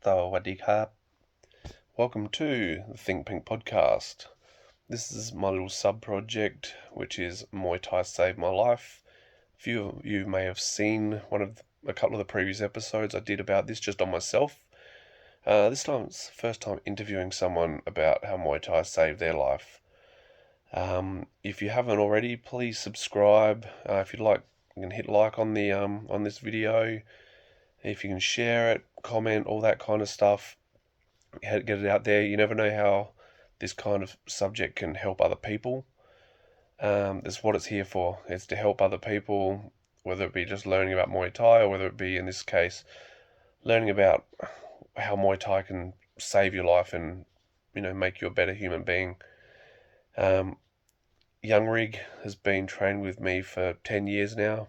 Sawadee-krap. Welcome to the Think Pink podcast. This is my little sub-project, which is Muay Thai Saved My Life. A few of you may have seen a couple of the previous episodes I did about this just on myself. This time it's the first time interviewing someone about how Muay Thai saved their life. If you haven't already, please subscribe. If you'd like, you can hit like on this video. If you can share it, comment, all that kind of stuff, get it out there. You never know how this kind of subject can help other people. That's what it's here for. It's to help other people, whether it be just learning about Muay Thai or whether it be, in this case, learning about how Muay Thai can save your life and, make you a better human being. Young Rig has been training with me for 10 years now.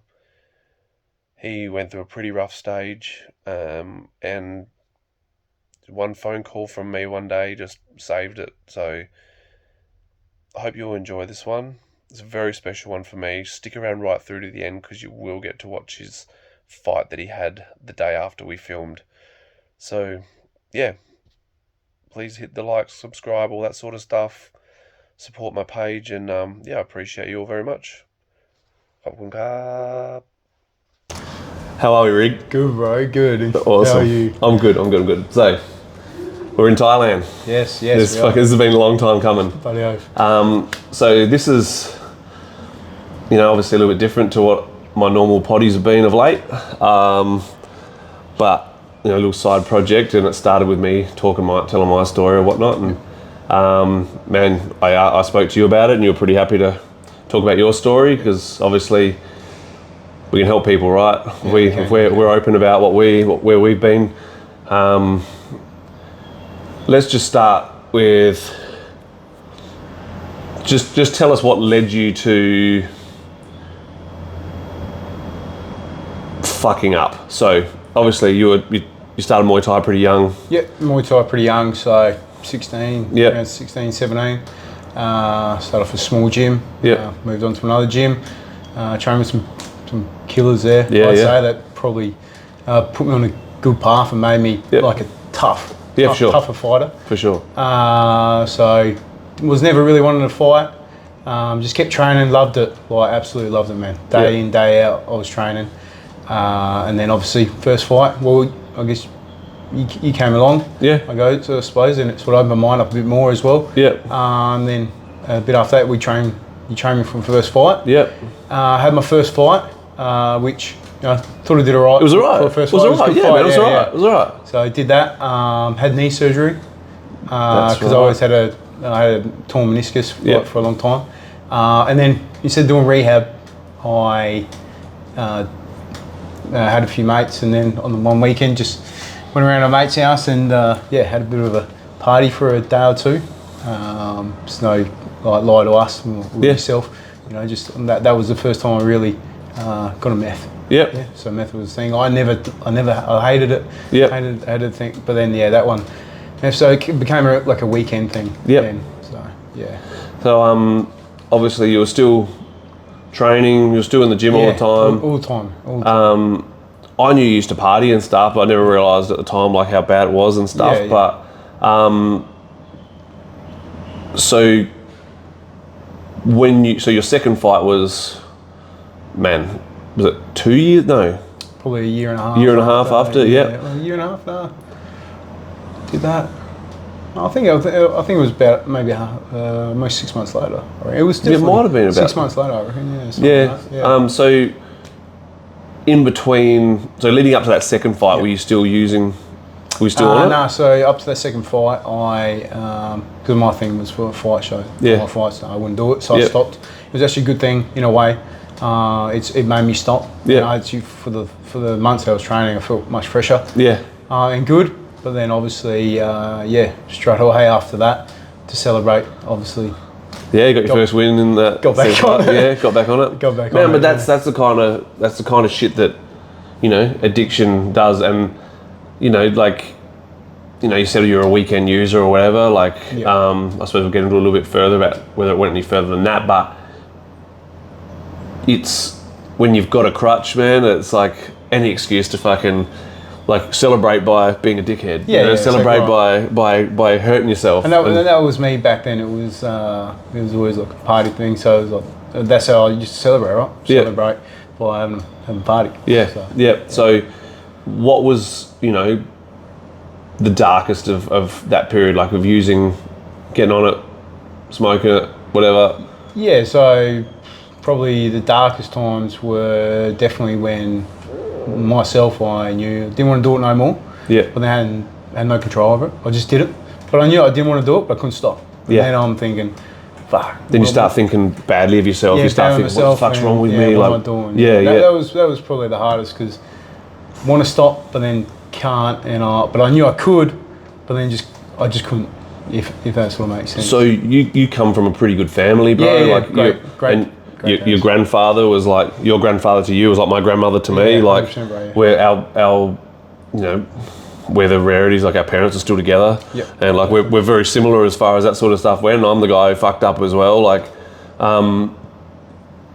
He went through a pretty rough stage, and one phone call from me one day just saved it. So I hope you'll enjoy this one. It's a very special one for me. Stick around right through to the end because you will get to watch his fight that he had the day after we filmed. So, yeah, please hit the like, subscribe, all that sort of stuff. Support my page, and I appreciate you all very much. How are we, Rig? Good, bro. Good. Awesome. How are you? I'm good. So, we're in Thailand. Yes. This has been a long time coming. Bloody oath. So this is, obviously a little bit different to what my normal potties have been of late. But, a little side project, and it started with me telling my story or whatnot. And, I spoke to you about it, and you were pretty happy to talk about your story because obviously we can help people, right? Yeah, We're open about where we've been. Let's just start with just tell us what led you to fucking up. So obviously you started Muay Thai pretty young. Yeah, Muay Thai pretty young, so 16, yep. Around 16, 17. Started off a small gym. Yeah. Moved on to another gym. Trained with some killers there. I'd say that probably put me on a good path and made me like a tougher fighter. For sure. So was never really wanting to fight. Just kept training, loved it. Absolutely loved it, man. Day in, day out, I was training. And then obviously first fight, well, I guess you came along. Yeah. I suppose, and it sort of opened my mind up a bit more as well. Yeah. And then a bit after that, you trained me from first fight. Yeah. Had my first fight, which thought I did all right. It was all right. For a first it was fight. all right. It was all right. So I did that. Had knee surgery because I had a torn meniscus for a long time. And then instead of doing rehab, I had a few mates, and then on the one weekend just went around a mate's house and had a bit of a party for a day or two. Just no lie to us with yourself. Just that was the first time I really got a meth. Yep. Yeah. So meth was the thing. I hated it. Yep. Hated the thing. But then that one. Yeah, so it became like a weekend thing. Yep. Then, so yeah. So obviously you were still training. You were still in the gym all the time. All the time. I knew you used to party and stuff, but I never realised at the time how bad it was and stuff. Yeah. But so your second fight was it 2 years? No. Probably a year and a half. Year and a half after, a year and a half. No. Did that. I think it was about maybe almost 6 months later. It was definitely. It might have been about 6 months later, I reckon. Yeah. So in between, leading up to that second fight, were you still using? Were you still on it? No. So up to that second fight, because my thing was for a fight show. Yeah. My fights, I wouldn't do it, so I stopped. It was actually a good thing in a way. It made me stop. Yeah. For the months I was training, I felt much fresher. Yeah. And good. But then obviously, straight away after that to celebrate, obviously. Yeah, you got your first win in that. Got back on it. Yeah, got back on it. Man, but that's the kind of shit that addiction does, and you said you're a weekend user or whatever. I suppose we'll get into a little bit further about whether it went any further than that, but it's when you've got a crutch, man. It's like any excuse to fucking like celebrate by being a dickhead. Yeah, you know, yeah, celebrate exactly by hurting yourself. And that was me back then. It was always like a party thing. So it was like, that's how I used to celebrate, right? Yeah. Celebrate by having a party. Yeah, So, yeah. So, what was, you know, the darkest of that period, like of using, getting on it, smoking it, whatever? Yeah, so probably the darkest times were definitely when myself, I knew didn't want to do it no more. Yeah. But then I had no control over it. I just did it. But I knew I didn't want to do it, but I couldn't stop. And Yeah. then I'm thinking, fuck. Then you start thinking badly of yourself. Yeah, you start thinking, what the fuck's wrong with me? What Like, am I doing? Yeah, That was probably the hardest because want to stop, but then can't. But I knew I could, but then I just couldn't. If that sort of makes sense. So you come from a pretty good family, bro. Yeah, like great. Your grandfather was like, your grandfather to you was like my grandmother to me. Like 100%, bro, yeah. where our you know, we're the rarities, like our parents are still together. Yep. And like we're very similar as far as that sort of stuff went. I'm the guy who fucked up as well. Like,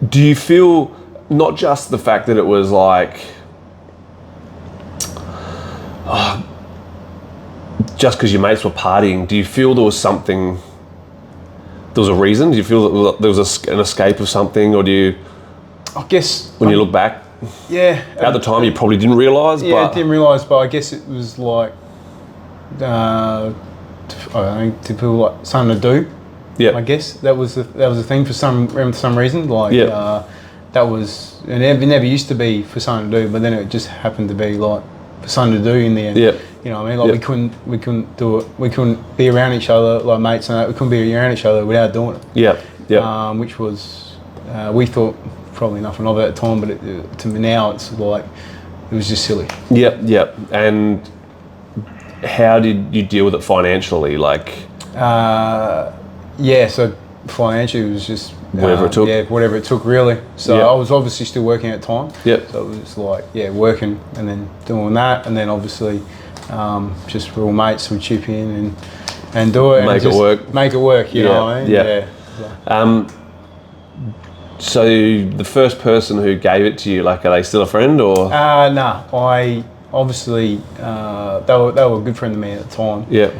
do you feel not just the fact that it was like just because your mates were partying, do you feel there was something, there was a reason? Do you feel that there was an escape of something, or do you, I guess when you look back, yeah, at the time you probably didn't realise? yeah, but I didn't realise, but I guess it was like I don't know, to people like something to do. yeah, I guess that was the thing for some reason. Like that was, and it never used to be for something to do, but then it just happened to be like for something to do in the end. Yeah. You know what I mean? Like we couldn't do it. We couldn't be around each other like mates and that. We couldn't be around each other without doing it. yeah. Which was we thought probably nothing of it at the time, but to me now it's like it was just silly. Yep. And how did you deal with it financially? Like, So financially it was just whatever it took. Yeah, whatever it took really. So I was obviously still working at the time. Yep. So it was like working and then doing that, and then obviously just real mates would chip in and do it. Make and it work. Make it work. You know what I mean? Yeah. So the first person who gave it to you, like, are they still a friend or? No, I obviously they were a good friend of me at the time. Yeah.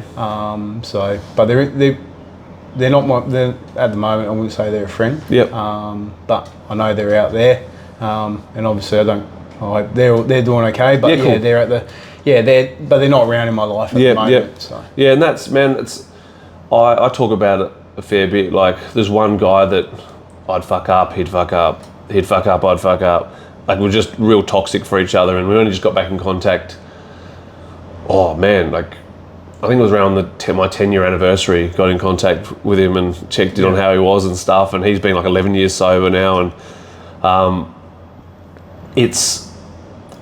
But they're not they're, at the moment I wouldn't say they're a friend. Yep. But I know they're out there, and obviously they're doing okay. But cool. they're at the but they're not around in my life at the moment. So. Yeah, and that's, man, I talk about it a fair bit. Like, there's one guy that I'd fuck up, he'd fuck up, I'd fuck up. Like, we're just real toxic for each other, and we only just got back in contact. Oh man, like, I think it was around my 10-year anniversary, got in contact with him and checked in on how he was and stuff, and he's been like 11 years sober now, and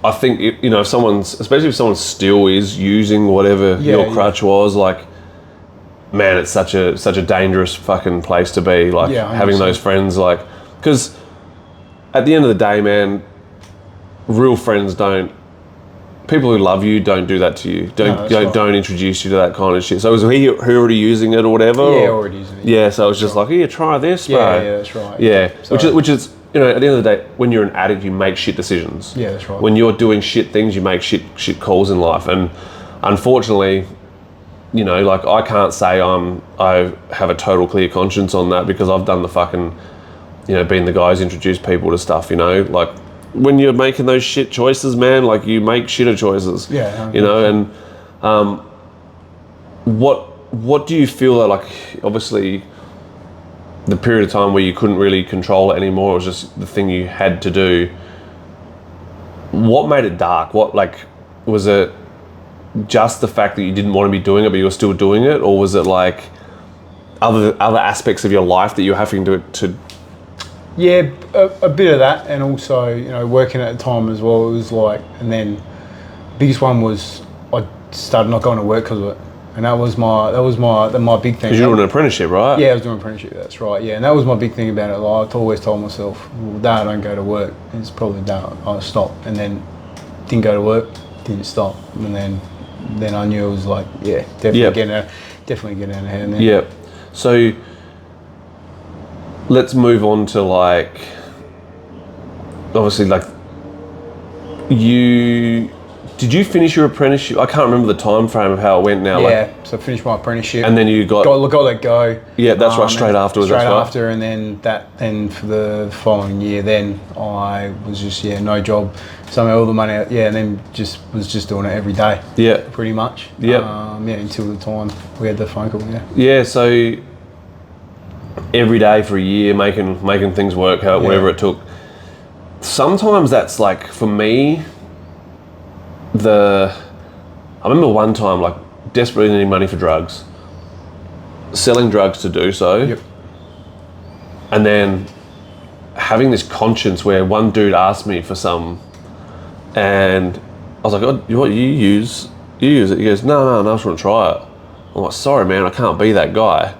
I think, especially if someone still is using whatever your crutch was, like, man, it's such a dangerous fucking place to be, like, having those friends, like, because at the end of the day, man, real friends people who love you don't do that to you. Don't introduce you to that kind of shit. So was he already using it or whatever? Yeah, already using it. Yeah, so it was just like, here, try this, bro. Yeah, that's right. Yeah, which is, at the end of the day, when you're an addict, you make shit decisions. Yeah, that's right. When you're doing shit things, you make shit calls in life. And unfortunately, like, I can't say I have a total clear conscience on that, because I've done the fucking, being the guy who's introduced people to stuff, like, when you're making those shit choices, man, like, you make shitter choices. Yeah. And what do you feel that, like, obviously the period of time where you couldn't really control it anymore, it was just the thing you had to do. What made it dark? What, like, was it just the fact that you didn't want to be doing it but you were still doing it, or was it like other aspects of your life that you were having to Yeah, a bit of that, and also working at the time as well. It was like, and then the biggest one was I started not going to work because of it, and that was my big thing. Because you were doing an apprenticeship, right? Yeah, I was doing an apprenticeship. That's right. Yeah, and that was my big thing about it. Like, I always told myself, well, Dad, I don't go to work. And it's probably Dad, I'll stop, and then didn't go to work, didn't stop, and then I knew it was like, definitely getting out of here. And then, yeah. So let's move on to, like, obviously, like, you Did you finish your apprenticeship? I can't remember the time frame of how it went now. Yeah, so I finished my apprenticeship. And then you got let go. Yeah, that's right, straight afterwards. Straight that's right. after, and then for the following year, then I was just, no job. So I made all the money out, and then was just doing it every day. Yeah. Pretty much. Yeah. Until the time we had the phone call, Yeah, so every day for a year, making things work out, whatever it took. Sometimes that's like, for me, I remember one time, like, desperately needing money for drugs, selling drugs to do so, and then having this conscience where one dude asked me for some, and I was like, "Oh, what, you use it?" He goes, no, I just want to try it. I'm like, "Sorry, man, I can't be that guy."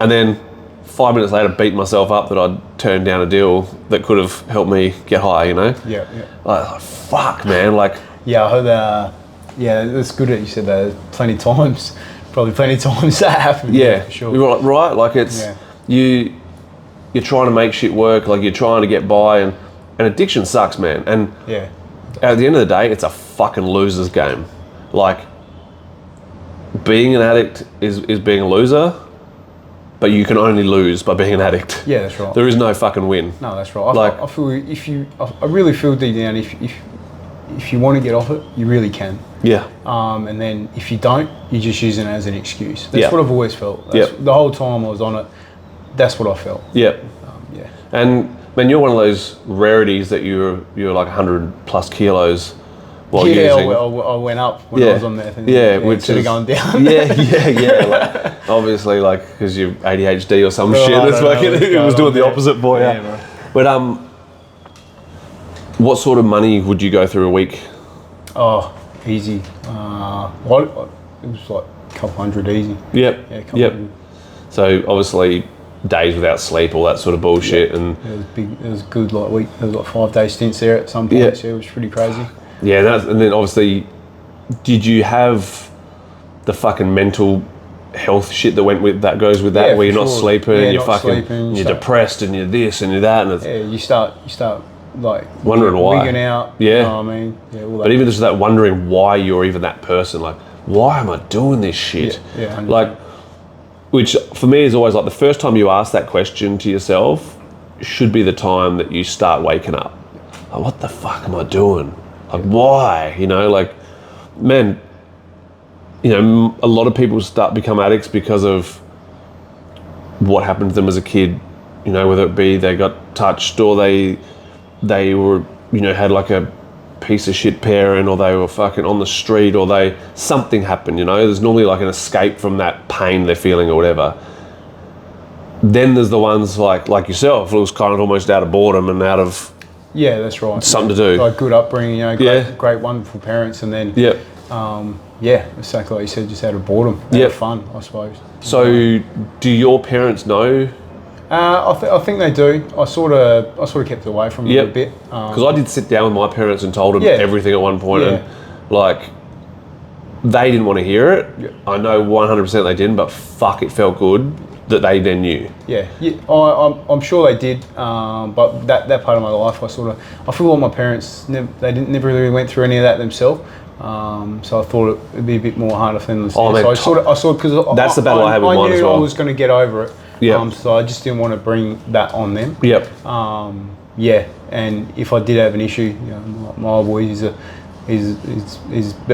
And then 5 minutes later, beat myself up that I'd turned down a deal that could have helped me get high, Like, fuck, man, like... Yeah, I heard that's good that you said that. Probably plenty of times that happened. Yeah, for sure. Right, like it's... You're trying to make shit work, like you're trying to get by, and addiction sucks, man. And at the end of the day, it's a fucking loser's game. Like, being an addict is being a loser, but you can only lose by being an addict. Yeah, that's right. There is no fucking win. No, that's right. I really feel deep down, if you want to get off it, you really can. Yeah. And then if you don't, you're just using it as an excuse. That's what I've always felt. The whole time I was on it, that's what I felt. Yeah. And man, you're one of those rarities that you're like 100 plus kilos while using. I went up when I was on there. Which instead is of going down. Like, obviously, like, because you're ADHD or some shit. It's like it was doing the opposite for you. Yeah, but what sort of money would you go through a week? Oh, easy. It was like a couple hundred easy. Yep. Yeah, a couple hundred. So obviously, days without sleep, all that sort of bullshit, and it was big. It was good. Like there was like 5 day stints there at some point. So it was pretty crazy. Yeah, and then obviously, did you have the fucking mental health shit that goes with that, where you're not sleeping, and you're depressed, and you're this and you're that, and it's, you start like wondering why, wigging out. Yeah, you know what I mean. Yeah, all that. But even just that wondering why you're even that person, like, why am I doing this shit? Yeah, like, which for me is always like the first time you ask that question to yourself should be the time that you start waking up. Like, what the fuck am I doing? Like, why? Like, man, a lot of people become addicts because of what happened to them as a kid, whether it be they got touched, or they were, had like a piece of shit parent, or they were fucking on the street, or something happened, There's normally like an escape from that pain they're feeling or whatever. Then there's the ones like yourself, it was kind of almost out of boredom and out of... Yeah, that's right. Something to do. Like good upbringing, great, wonderful parents, and then exactly like you said, just out of boredom, out of fun, I suppose. So, do your parents know? I think they do. I sort of kept away from them a bit. Because I did sit down with my parents and told them everything at one point, and like, they didn't want to hear it. Yeah. I know 100% they didn't, but fuck, it felt good that they then knew. Yeah. I'm sure they did, but that part of my life, I feel like my parents never really went through any of that themselves. So I thought it'd be a bit more harder for them to see. So because that's the battle I had with mine as well. I knew I was going to get over it. Yeah. So I just didn't want to bring that on them. Yep. And if I did have an issue, my old boy, he's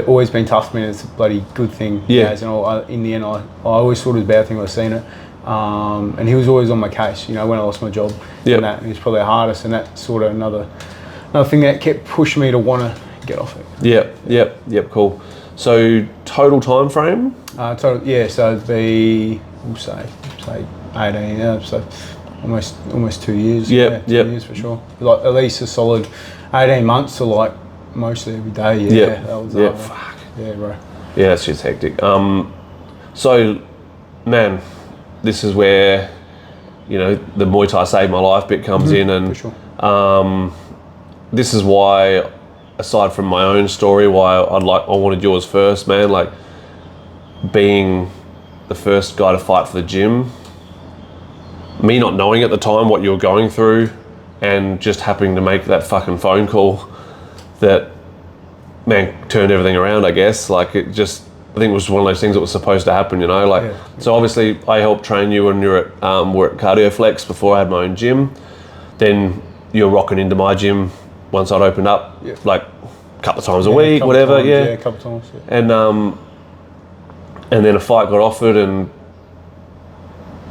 always been tough to me. It's a bloody good thing. Yeah. And in the end, I always thought it was a bad thing. I've seen it. And he was always on my case, when I lost my job. Yep. And that he was probably the hardest, and that's sort of another thing that kept pushing me to want to get off it. Yep, cool. So total time frame? So it'd be, we'll say 18, so almost 2 years. 2 years for sure. Like at least a solid 18 months to like mostly every day. Fuck. Yeah, bro. Yeah, it's just hectic. So, man, this is where, the Muay Thai saved my life bit comes in, and for sure. This is why, aside from my own story, why I wanted yours first, man. Like, being the first guy to fight for the gym, me not knowing at the time what you were going through, and just happening to make that fucking phone call that man, turned everything around, I guess. Like, it just, I think it was one of those things that was supposed to happen, you know? Like, so obviously I helped train you when you were at Cardio Flex before I had my own gym. Then you were rocking into my gym once I'd opened up, like a couple of times a week, whatever, times, a couple of times. And then a fight got offered, and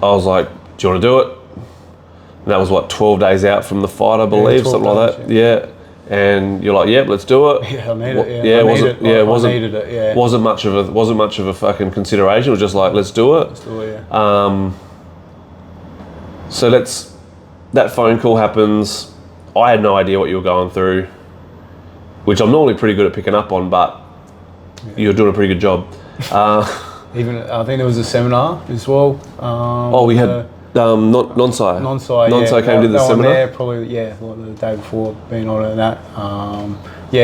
I was like, do you want to do it? And that was what, 12 days out from the fight, I believe, something like that. Yeah. And you're like, yep, let's do it. Yeah, I need it. Yeah, I needed it. Yeah, wasn't much of a fucking consideration. It was just like, let's do it. Let's do it. Yeah. So that phone call happens. I had no idea what you were going through, which I'm normally pretty good at picking up on, but you're doing a pretty good job. Even I think there was a seminar as well. We had Non-Sci. Non-Sci came to the seminar. There, probably, like the day before, being on that.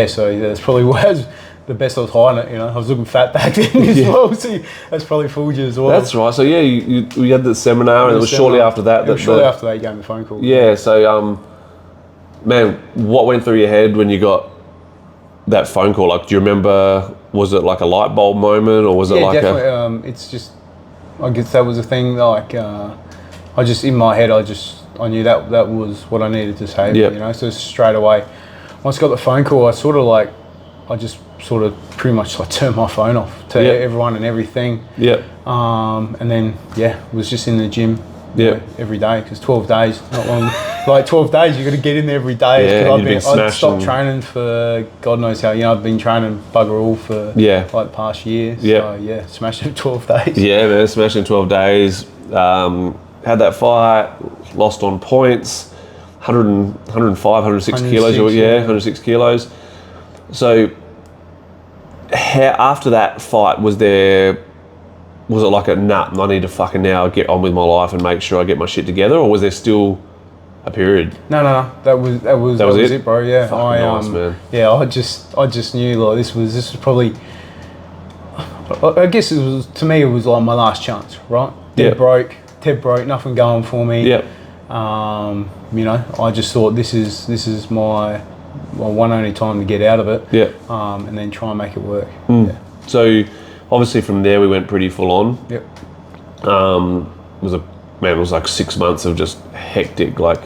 So that's probably was the best I was hiding it. You know, I was looking fat back then as well. So that's probably fooled you as well. That's right. So we had the seminar, and it was shortly after that. Shortly after that, you gave me a phone call. Yeah. So, man, what went through your head when you got that phone call? Like, do you remember? Was it like a light bulb moment, or was it like definitely. It's just, I guess that was a thing. Like, I just, in my head, I knew that was what I needed to say. Yep. You know, so straight away, once I got the phone call, I just sort of pretty much like turned my phone off to everyone and everything. Yep. And then was just in the gym. Yeah. Every day, because 12 days, not long. Like 12 days, you got to get in there every day. Yeah, I'd stopped training for God knows how. You know, I've been training bugger all for like the past year. Yeah. So smashing 12 days. Yeah, man, smashing 12 days. Had that fight, lost on points, 105, 106 kilos. 106 kilos. So after that fight, was it like I need to fucking now get on with my life and make sure I get my shit together, or was there still a period? No. That was it, bro. Yeah. Nice, man. Yeah, I just knew like this was probably, I guess it was, to me, it was like my last chance, right? Dead broke, nothing going for me. Yeah. You know, I just thought this is my one only time to get out of it. Yeah. And then try and make it work. Yeah. So obviously from there we went pretty full on. Yep. It was like 6 months of just hectic. Like,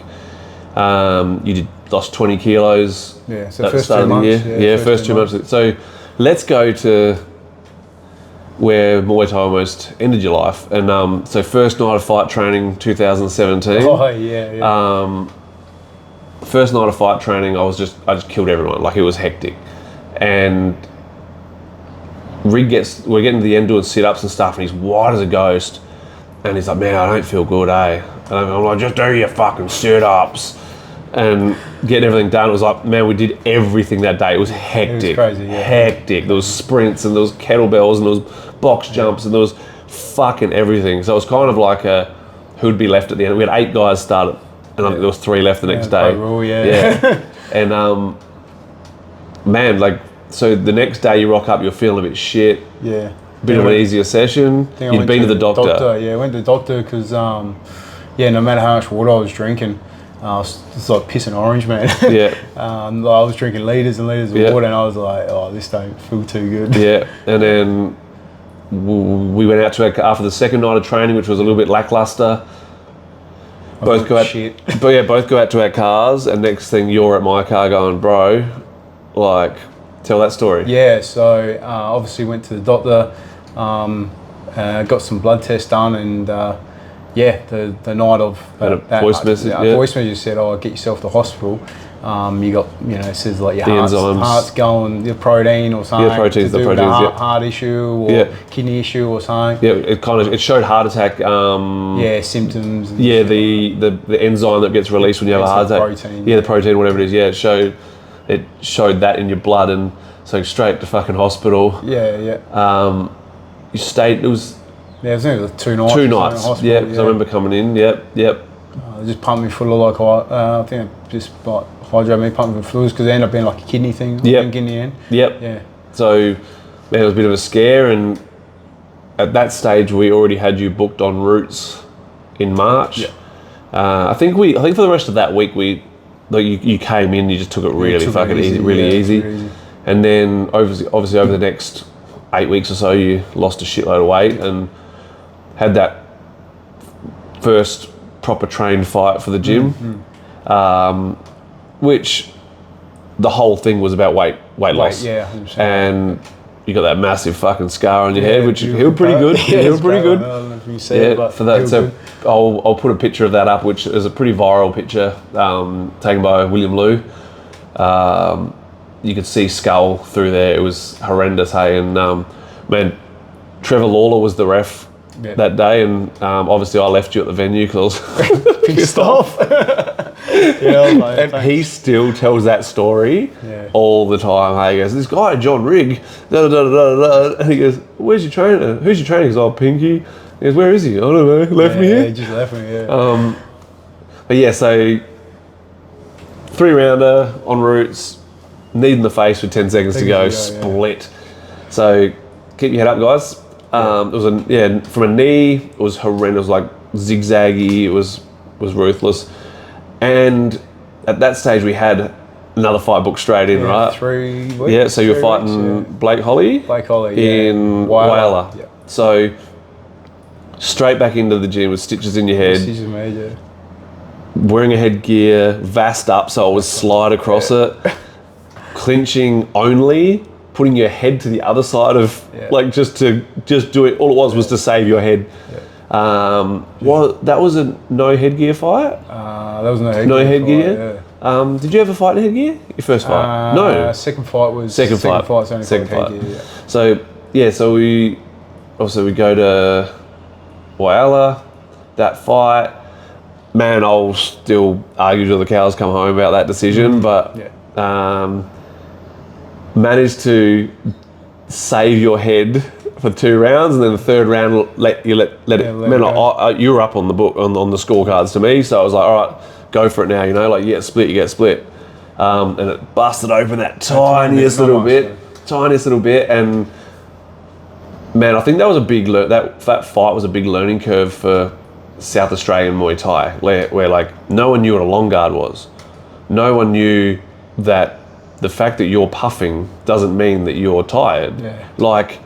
you lost 20 kilos. Yeah. So first 2 months. First 2 months. So let's go to where Muay Thai almost ended your life. And so first night of fight training, 2017. Oh yeah. First night of fight training, I just killed everyone. Like, it was hectic. And we're getting to the end doing sit-ups and stuff, and he's white as a ghost. And he's like, man, I don't feel good, eh? And I'm like, just do your fucking sit-ups. And getting everything done, it was like, man, we did everything that day. It was hectic. It was crazy, yeah. Hectic. There was sprints, and there was kettlebells, and there was box jumps, and there was fucking everything. So it was kind of like who'd be left at the end. We had 8 guys started, and I think there was 3 left the next day. Rule, And man, like, so the next day you rock up, you're feeling a bit shit. Yeah. Bit of an easier session. You'd been to the doctor. Yeah, I went to the doctor because, no matter how much water I was drinking, I was just like pissing orange, man. Yeah. I was drinking litres and litres of water, and I was like, oh, this don't feel too good. Yeah, and then we went out after the second night of training, which was a little bit lackluster. Both go out to our cars, and next thing you're at my car going, bro, like, tell that story. Yeah, so obviously went to the doctor, got some blood tests done, and the night of voice message. Voice message said, "Oh, get yourself to hospital." You got, it says like your heart's going, your protein or something. Yeah, proteins. The proteins. Heart issue or kidney issue or something. Yeah, it showed heart attack. Symptoms. The enzyme that gets released when you have a heart attack. Protein. Yeah, the protein, whatever it is. Yeah, it showed that in your blood, and so straight to fucking hospital. Yeah. You stayed. It was. Yeah, it was only 2 nights. 2 nights. Yeah, because I remember coming in. Yep. They just pumped me full of I think just like hydrated me, pumped me with fluids because it ended up being like a kidney thing. I think in the end. Yep. Yeah. So, man, it was a bit of a scare, and at that stage we already had you booked on routes in March. Yeah. I think for the rest of that week you came in, you just took it really easy. And then obviously over the next 8 weeks or so, you lost a shitload of weight and had that first proper trained fight for the gym, which the whole thing was about weight loss. Yeah, 100%. And you got that massive fucking scar on your head, which healed pretty good. Healed pretty good. I don't know if you see it, but for that. So I'll put a picture of that up, which is a pretty viral picture taken by William Liu. You could see skull through there. It was horrendous, hey. And man, Trevor Lawler was the ref that day, and obviously I left you at the venue because I was pissed off. And he still tells that story all the time. Hey, he goes, this guy John Rigg, and he goes, where's your trainer? Who's your trainer? He goes, oh, Pinky. He goes, where is he? I don't know. Left me here. He just left me. But yeah, so 3-rounder on roots, knee in the face with 10 seconds to go, split. So keep your head up, guys. It was from a knee, it was horrendous, like zigzaggy. It was ruthless. And at that stage, we had another fight booked straight in, right? 3 weeks. Yeah, so you're fighting Blake Holly in Whyalla. Yeah. So straight back into the gym with stitches in your head. Stitches made, yeah. Wearing a headgear, vast up so it would slide across it. Clinching only, putting your head to the other side of, like just do it. All it was to save your head. That was a no headgear fight? That was no headgear. No headgear? Fight, did you ever fight in headgear? Your first fight? No. Second fight was... Second fight. Second fight. Headgear, So we go to Whyalla, that fight. Man, I'll still argue till the cows come home about that decision, but managed to save your head for 2 rounds, and then the third round let it. Man, you were up on the book on the scorecards to me, so I was like, all right, go for it now. You know, like you get split, and it busted open that tiniest little bit, and man, I think that was a big that fight was a big learning curve for South Australian Muay Thai, where like no one knew what a long guard was, no one knew that the fact that you're puffing doesn't mean that you're tired. Like,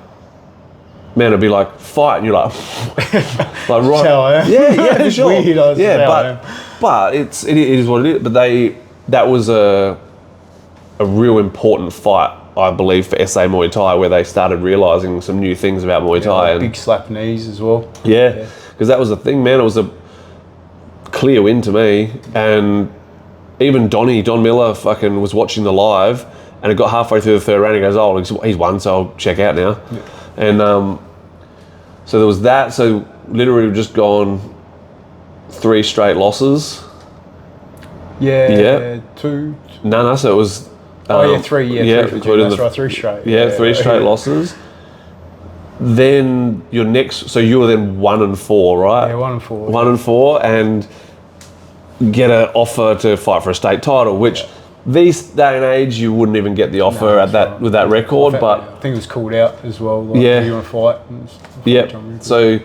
man, it'd be like fight, and you're like, like right, how I am. yeah, for sure. Weird, but it is what it is. But that was a real important fight, I believe, for SA Muay Thai, where they started realising some new things about Muay Thai. Like big slap knees as well. Yeah, because that was the thing, man. It was a clear win to me, and even Don Miller fucking was watching the live, and it got halfway through the third round. He goes, oh, he's won, so I'll check out now. And so there was that. So literally we've just gone 3 straight losses. Yeah. 2. No, so it was... 3. 3 straight. 3 straight losses. Then your next... So you were then 1-4, right? Yeah, 1-4. 1-4, and get an offer to fight for a state title, which this day and age you wouldn't even get the offer with that record. But I think it was called out as well. Like, you want to fight? Yeah. So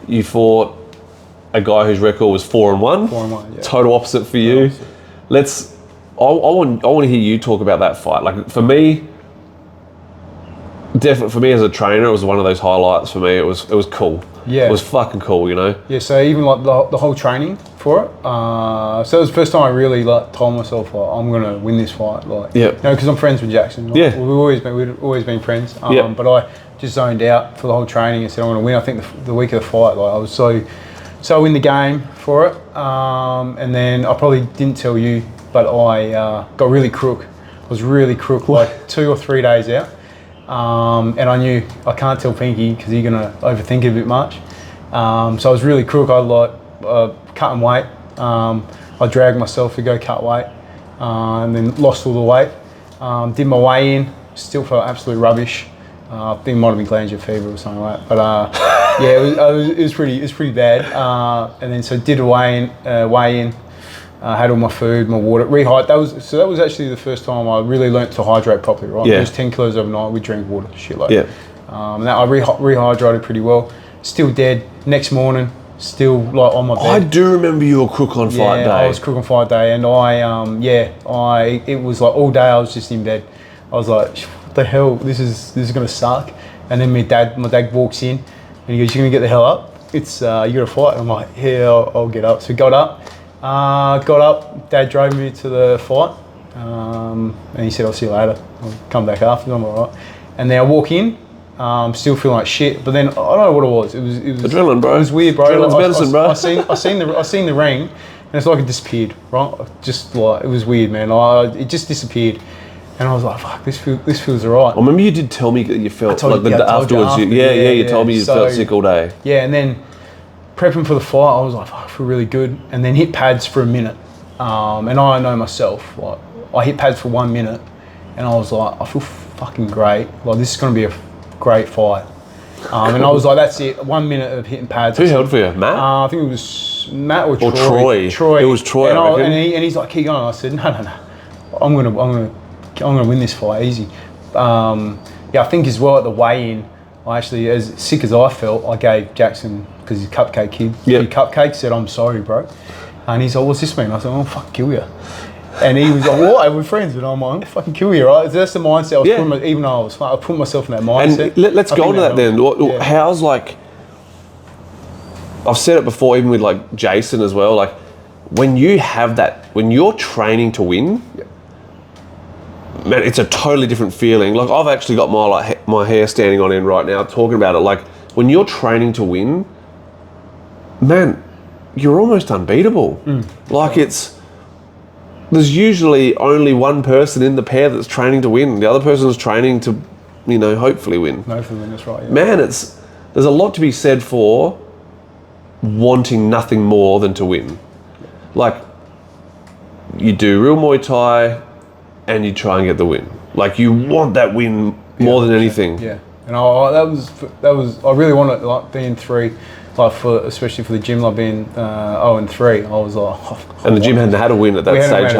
you fought a guy whose record was 4-1. 4-1. Yeah. Total opposite for you. I want to hear you talk about that fight. Like for me, definitely for me as a trainer, it was one of those highlights for me. It was cool. Yeah. It was fucking cool, you know? Yeah, so even like the whole training for it. So it was the first time I really like told myself, like, I'm going to win this fight. Like, because I'm friends with Jackson. Like, we've always been friends. But I just zoned out for the whole training and said, I'm going to win. I think the week of the fight, like I was so in the game for it. And then I probably didn't tell you, but I got really crook. I was really crook, like 2 or 3 days out. And I knew I can't tell Pinky because he's gonna overthink it a bit much. So I was really crook. I cutting weight. I dragged myself to go cut weight, and then lost all the weight. Did my weigh in, still felt absolute rubbish. I think it might have been glandular fever or something like that. But it was pretty bad. And then so did a weigh in. Had all my food, my water, rehydrate. That was actually the first time I really learnt to hydrate properly, right? Yeah. Lose 10 kilos overnight, we drink water, shit like that. And that I rehydrated pretty well. Still dead. Next morning, still like on my bed. I do remember you were crook on fight day. I was crook on fight day, and it was like all day I was just in bed. I was like, what the hell? This is gonna suck. And then my dad walks in, and he goes, "You gonna get the hell up? It's you got to fight." And I'm like, "Yeah, I'll get up." So got up. Dad drove me to the fight, and he said, "I'll see you later. I'll come back after." I'm all right. And then I walk in, still feeling like shit. But then I don't know what it was. It was adrenaline, bro. It was weird, bro. Adrenaline's medicine, bro. I seen the ring, and it's like it disappeared. Right, just like it was weird, man. It just disappeared. And I was like, fuck, this feels alright. I remember you did tell me that you felt like afterwards. Yeah, you told me you felt sick all day. Yeah, and then prepping for the fight, I was like, fuck, I feel really good. And then hit pads for a minute. And I know myself, like, I hit pads for 1 minute, and I was like, I feel fucking great. Like, this is going to be a great fight. And I was like, that's it, 1 minute of hitting pads. Who held for you, Matt? I think it was Matt or Troy. Troy. It was Troy, and he's like, keep going. I said, no. I'm gonna win this fight easy. I think as well at the weigh-in, I actually, as sick as I felt, I gave Jackson, because he's a cupcake kid, a cupcake, said, "I'm sorry, bro." And he's like, "What's this mean?" I said, "I'll fucking kill you." And he was like, "What? We're friends." And I'm like, "I'm gonna fucking kill you, right?" So that's the mindset I was putting, even though I put myself in that mindset. And let's go on to that then. How's like, I've said it before, even with like Jason as well, like when you have that, when you're training to win, man, it's a totally different feeling. Like I've actually got my hair standing on end right now talking about it. Like when you're training to win, man, you're almost unbeatable. Like there's usually only one person in the pair that's training to win. The other person is training to, hopefully win. Hopefully win, that's right. Yeah. Man, there's a lot to be said for wanting nothing more than to win. Like you do real Muay Thai, and you try and get the win. Like you want that win more than anything. Yeah, and that was I really wanted, like being 3, like especially for the gym, like being 0-3. I was like, and the gym hadn't had a win at that stage.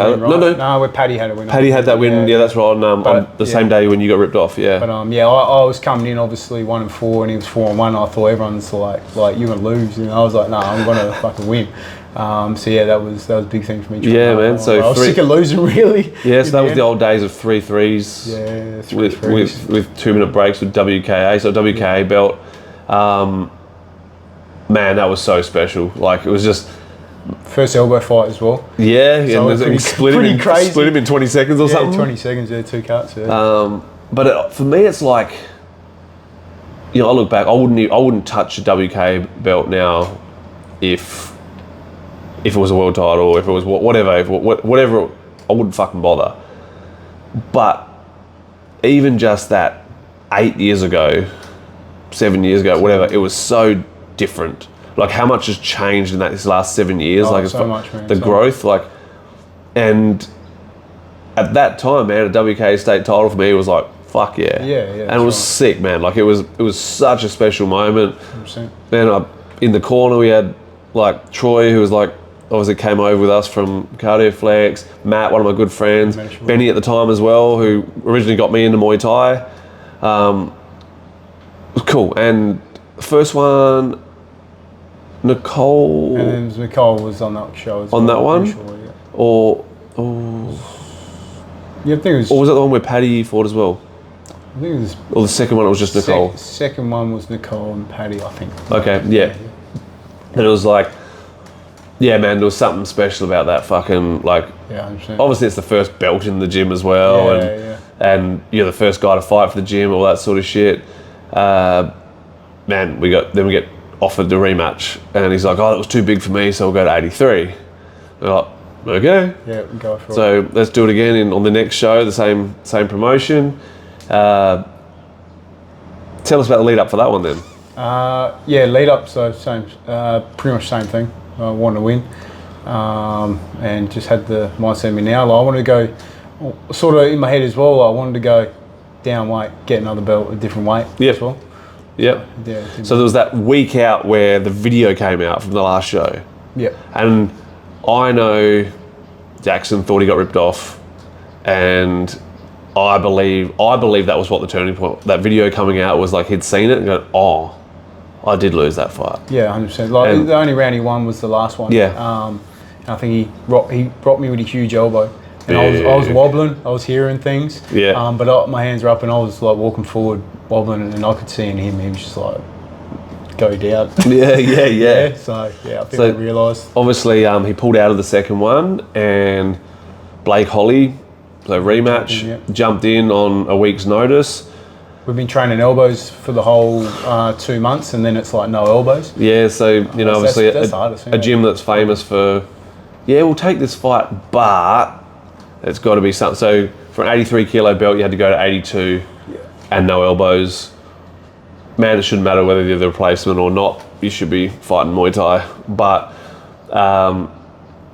No, where Paddy had a win. Paddy had that win. Yeah, that's right. On the same day when you got ripped off. Yeah. But I was coming in obviously 1-4, and he was 4-1. I thought everyone's like you're gonna lose. I was like, no, I'm gonna fucking win. That was a big thing for me. Yeah, man. So I was sick of losing, really. Yeah, so that was the old days of 3 threes. Yeah, 3 threes with 2-minute breaks with WKA. So WKA belt. Man, that was so special. Like it was just first elbow fight as well. Yeah, so and split him in 20 seconds or something. 20 seconds. Yeah, 2 cuts. Yeah. But for me, it's like, I look back. I wouldn't touch a WK belt now if it was a world title, if it was whatever, I wouldn't fucking bother. But even just that 8 years ago, 7 years ago, whatever, it was so different. Like how much has changed in this last 7 years? Like so much, man. The growth, like, and at that time, man, a WK state title for me was like, fuck yeah. Yeah. And it was sick, man. Like it was such a special moment. 100%. Then in the corner we had like Troy, who was like, obviously came over with us from Cardio Flex, Matt, one of my good friends, Benny at the time as well, who originally got me into Muay Thai. It was cool. And the first one, Nicole... And then Nicole was on that show as well. On that one? Sure, yeah. Or... Yeah, I think it was... Or was that the one where Paddy fought as well? I think it was... Or the second one, it was just Nicole? Second one was Nicole and Paddy, I think. Okay, yeah. And it was like... Yeah, man, there was something special about that fucking, like... Yeah, 100%. Obviously, it's the first belt in the gym as well. And you're the first guy to fight for the gym, all that sort of shit. Man, we get offered the rematch. And he's like, oh, that was too big for me, so we'll go to 83. We're like, okay. Yeah, we go for it. So let's do it again on the next show, the same promotion. Tell us about the lead up for that one then. Lead up, so same, pretty much same thing. I wanted to win, and just had the mindset in me now. Like, I wanted to go, sort of in my head as well. I wanted to go down weight, get another belt, a different weight as well. Yep. So there was that week out where the video came out from the last show. Yep. And I know Jackson thought he got ripped off, and I believe that was what the turning point. That video coming out was like he'd seen it and go, oh, I did lose that fight. Yeah, 100%. Like the only round he won was the last one. Yeah. And I think he rocked me with a huge elbow. And I was wobbling, I was hearing things. Yeah. But my hands were up and I was like walking forward, wobbling, and I could see in him, he was just like, go down. Yeah. So, yeah, I think I realised. Obviously, he pulled out of the second one, and Blake Holly, so rematch, jumped in on a week's notice. We've been training elbows for the whole 2 months, and then it's like no elbows. Yeah, so, obviously that's the hardest thing, a gym that's famous for, we'll take this fight, but it's got to be something. So for an 83 kilo belt, you had to go to 82 and no elbows. Man, it shouldn't matter whether you're the replacement or not. You should be fighting Muay Thai. But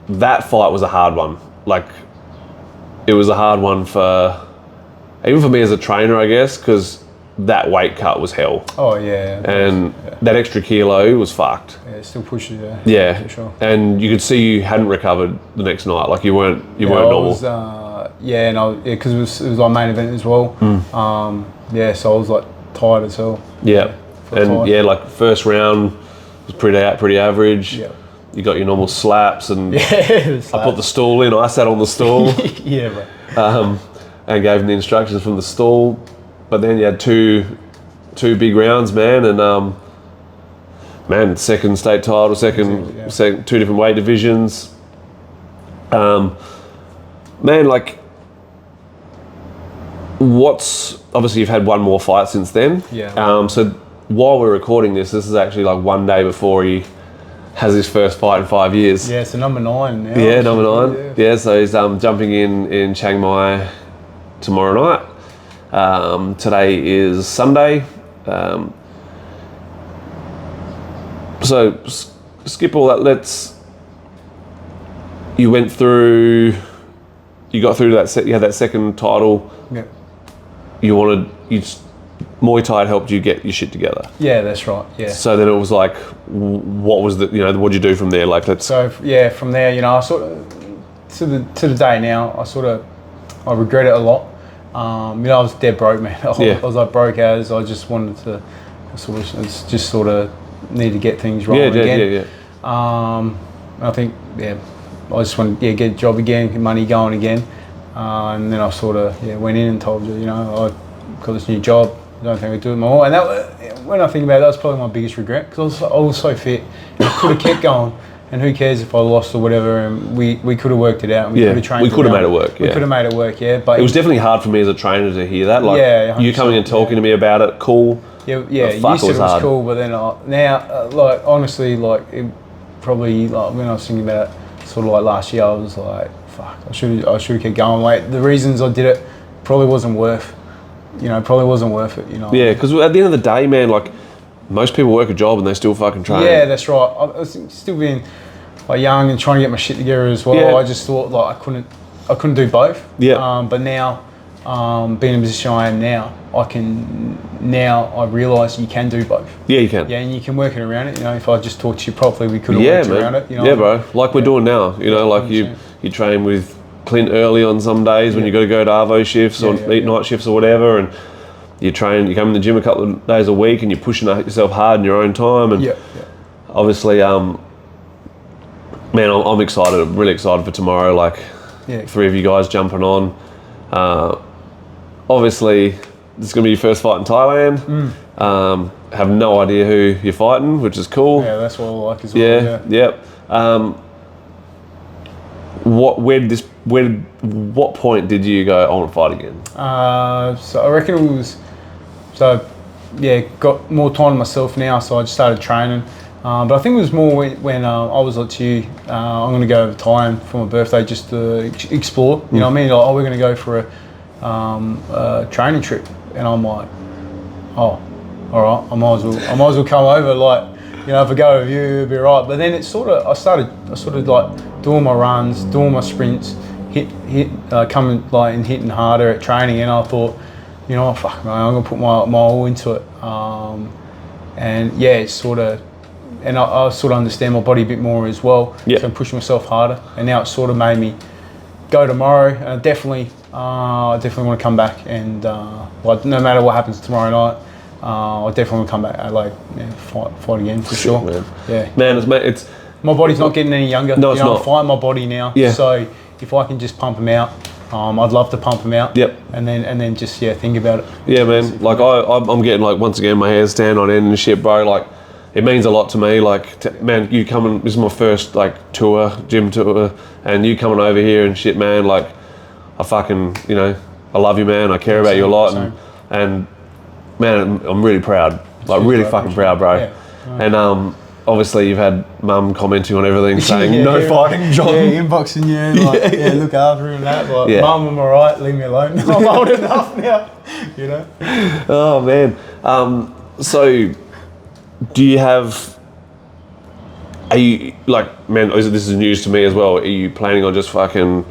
that fight was a hard one. Like, it was a hard one even for me as a trainer, I guess, because that weight cut was hell. Oh, yeah. And that extra kilo was fucked. Yeah, it still pushes you. Yeah. For sure. And you could see you hadn't recovered the next night. Like, you weren't normal. Because it was our main event as well. So I was like tired as hell. Yeah. Like first round was pretty average. Yeah. You got your normal slaps and slaps. I put the stool in. I sat on the stool. Yeah, bro. And gave him the instructions from the stall. But then you had two big rounds, man, and second state title, second two different weight divisions. Man, like, obviously you've had one more fight since then. Yeah. So while we're recording this is actually like one day before he has his first fight in 5 years. Yeah, so number 9 now. Yeah, number 9. Yeah, so he's jumping in Chiang Mai tomorrow night. Today is Sunday. So skip all that. You got through that. You had that second title. Yeah. Muay Thai helped you get your shit together. Yeah, that's right. Yeah. So then it was like, what was what'd you do from there? Like, from there, I sort of to the day now, I regret it a lot. I was dead broke, man. I was like broke as. I just wanted to sort of need to get things rolling again. I think I just wanted to get a job again, get money going again, and then I sort of went in and told you, I got this new job. I don't think I do it more. And when I think about it, that was probably my biggest regret because I was so fit. I could have kept going. And who cares if I lost or whatever? And we could have worked it out. We could have trained. We could have made it work. We could have made it work. But it was definitely hard for me as a trainer to hear that. Like, you coming and talking to me about it, cool. Yeah. You said it was cool, but then now, honestly, it probably when I was thinking about it, sort of like last year, I was like, fuck, I should have kept going. Like the reasons I did it probably wasn't worth. Probably wasn't worth it. Yeah, because at the end of the day, man, like, most people work a job and they still fucking train. Yeah, that's right. I was still being young and trying to get my shit together as well. Yeah. I just thought I couldn't do both. Yeah. But now, being in the position I am now, I realise you can do both. Yeah, you can. Yeah, and you can work it around it. If I just talked to you properly, we could have worked around it. Yeah, bro. Like we're doing now. Like you train with Clint early on some days when you got to go to Arvo shifts or night shifts or whatever, and you come in the gym a couple of days a week and you're pushing yourself hard in your own time. And obviously, man, I'm excited. I'm really excited for tomorrow. Like, 3 of you guys jumping on. Obviously, this is going to be your first fight in Thailand. Have no idea who you're fighting, which is cool. Yeah, that's what I like as well. Yeah. What point did you go, I want to fight again? So I reckon it was, got more time to myself now, so I just started training. But I think it was more when I was like to you, I'm going to go over Thailand for my birthday just to explore. You know what I mean? Like, we're going to go for a training trip, and I'm like, all right, I might as well come over. Like, if I go with you, it'll be right. But then I started like doing my runs, doing my sprints, coming like and hitting harder at training, and I thought, fuck man, I'm gonna put my all into it. And it's sort of. And I sort of understand my body a bit more as well. Yeah. So I'm pushing myself harder. And now it's sort of made me go tomorrow. I definitely want to come back and no matter what happens tomorrow night, I definitely want to come back and fight again for sure. Man. Yeah. Man, it's my body's not getting any younger. No, it's not. I'm fighting my body now. Yeah. So if I can just pump them out I'd love to pump them out. Yep. And then just think about it. Yeah, man. Like I'm getting like once again my hair's stand on end and shit, bro. Like it means a lot to me. Like man, you coming. This is my first like gym tour, and you coming over here and shit, man. Like I fucking I love you, man. I care about you a lot, and man, I'm really proud. Like really fucking proud, bro. Yeah. And obviously you've had mum commenting on everything, saying no fighting, John. Yeah, inboxing you, like look after him and that. Like, mum, I'm alright, leave me alone. I'm old enough now, Oh man. So do you have? Are you like, man? This is news to me as well. Are you planning on just fucking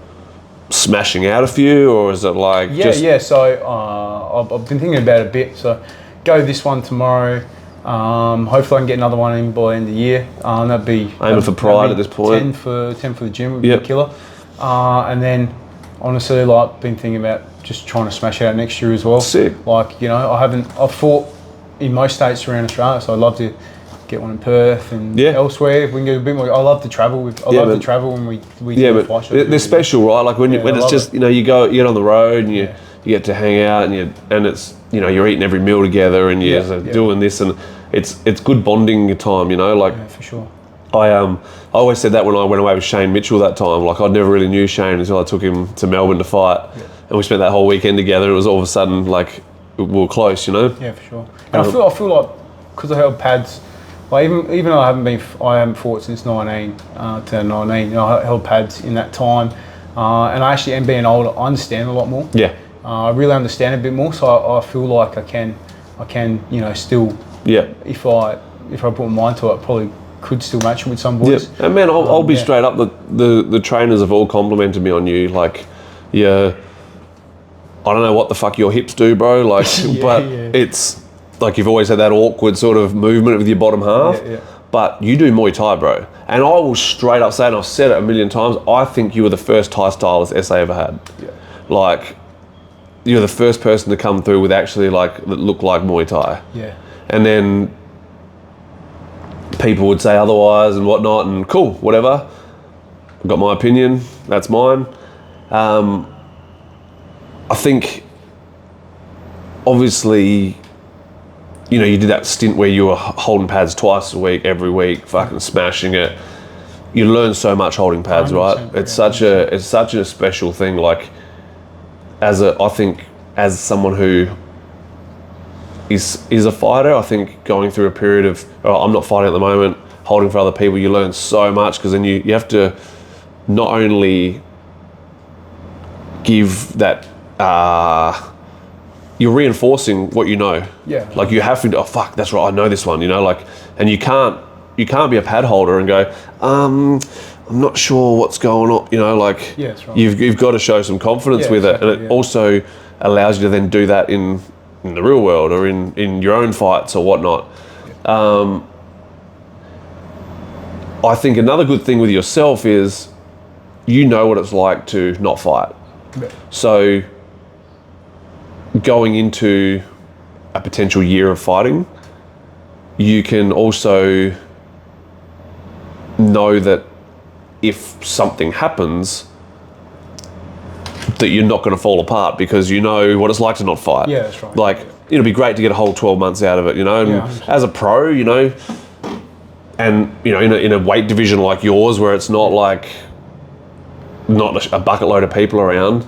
smashing out a few, or is it like So I've been thinking about it a bit. So go this one tomorrow. Hopefully I can get another one in by the end of the year. That'd be aiming for pride at this point. 10 for the gym would be a killer. And then honestly, like, been thinking about just trying to smash out next year as well. Sick. Like, I've fought in most states around Australia, so I'd love to get one in Perth and elsewhere. If we can get a bit more. I love to travel. I love to travel when we do fight shows. They're special, right? Like when it's just you get on the road and you get to hang out and it's you're eating every meal together and you're doing this, and it's good bonding time. For sure. I always said that when I went away with Shane Mitchell that time. Like I never really knew Shane until I took him to Melbourne to fight, and we spent that whole weekend together. And it was all of a sudden like we were close, Yeah, for sure. And I feel like because I held pads. Like even though I haven't fought since 2019. I held pads in that time, and I actually am being older. I understand a lot more. Yeah. I really understand a bit more, so I feel like I can still. Yeah. If I put my mind to it, probably could still match it with some boys. Yeah. And man, I'll be straight up. The trainers have all complimented me on you. Like, I don't know what the fuck your hips do, bro. Like, it's. Like you've always had that awkward sort of movement with your bottom half, but you do Muay Thai, bro. And I will straight up say, and I've said it a million times, I think you were the first Thai stylist SA ever had. Yeah. Like, you're the first person to come through with actually that looked like Muay Thai. Yeah. And then people would say otherwise and whatnot, and cool, whatever. I've got my opinion, that's mine. I think, obviously, you did that stint where you were holding pads twice a week, every week, fucking smashing it. You learn so much holding pads, right? It's such a special thing. Like, I think as someone who is a fighter, I think going through a period of, I'm not fighting at the moment, holding for other people, you learn so much, because then you have to not only give that. You're reinforcing what you know. Yeah. Like you have to. Oh fuck, that's right. I know this one. And you can't be a pad holder and go. I'm not sure what's going on. That's right. You've got to show some confidence with it, and it also allows you to then do that in the real world or in your own fights or whatnot. Yeah. I think another good thing with yourself is you know what it's like to not fight. Yeah. So, going into a potential year of fighting, you can also know that if something happens, that you're not going to fall apart, because you know what it's like to not fight. Yeah, that's right. Like, it'll be great to get a whole 12 months out of it, and as a pro, and in a weight division like yours, where it's not a bucket load of people around,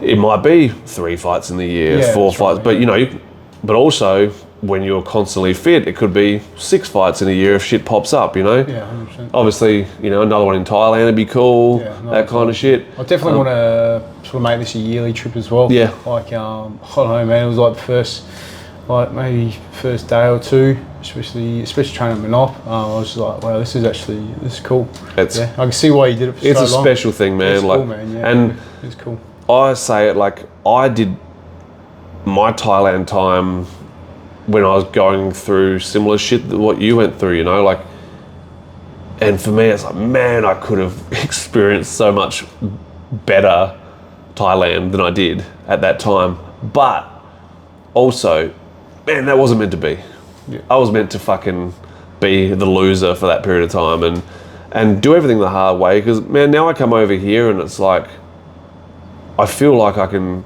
it might be 3 fights in the year, 4 fights, right, but also when you're constantly fit, it could be 6 fights in a year if shit pops up, Yeah, 100%. Obviously, another one in Thailand would be cool, that kind of shit. I definitely want to sort of make this a yearly trip as well. Yeah. I don't know, man, it was like maybe first day or two, especially training Manop. I was just like, wow, this is cool. I can see why you did it for so long. It's a special thing, man. It's cool, man. Yeah, and it's cool. I say it like I did my Thailand time when I was going through similar shit that what you went through, and for me it's like, man, I could have experienced so much better Thailand than I did at that time. But also, man, that wasn't meant to be. Yeah. I was meant to fucking be the loser for that period of time and do everything the hard way, because man, now I come over here and it's like, I feel like I can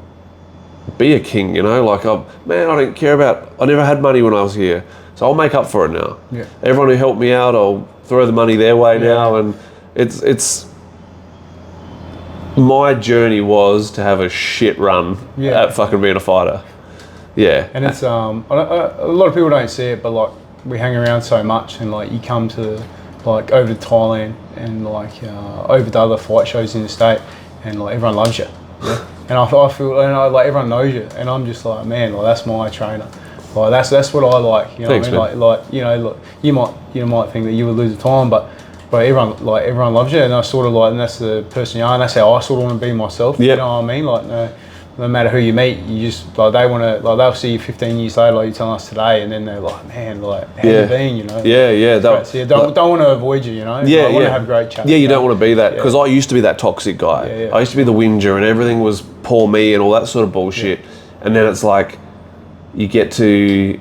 be a king, you know, like I never had money when I was here, so I'll make up for it now. Yeah. Everyone who helped me out, I'll throw the money their way now, and it's my journey was to have a shit run at fucking being a fighter. Yeah. And it's a lot of people don't see it, but like we hang around so much, and like you come to like over to Thailand and like over to other fight shows in the state, and like everyone loves you. Yeah. And I feel, like everyone knows you, and I'm just like, man, like that's my trainer. Like that's what I like. You know Thanks, what I mean? Like you know, like, you might think that you would lose the time, but everyone loves you, and I sort of like, and that's the person you are, and that's how I sort of want to be myself. Yep. You know what I mean? Like no matter who you meet, you just like they want to, like they'll see you 15 years later, like you're telling us today, and then they're like, man, like how you been? You know? Yeah. So you don't want to avoid you. You know? Yeah, I want to have a great chat. Yeah, you don't want to be that, because I used to be that toxic guy. Yeah. I used to be the whinger, and everything was poor me and all that sort of bullshit. Yeah. And then it's like you get to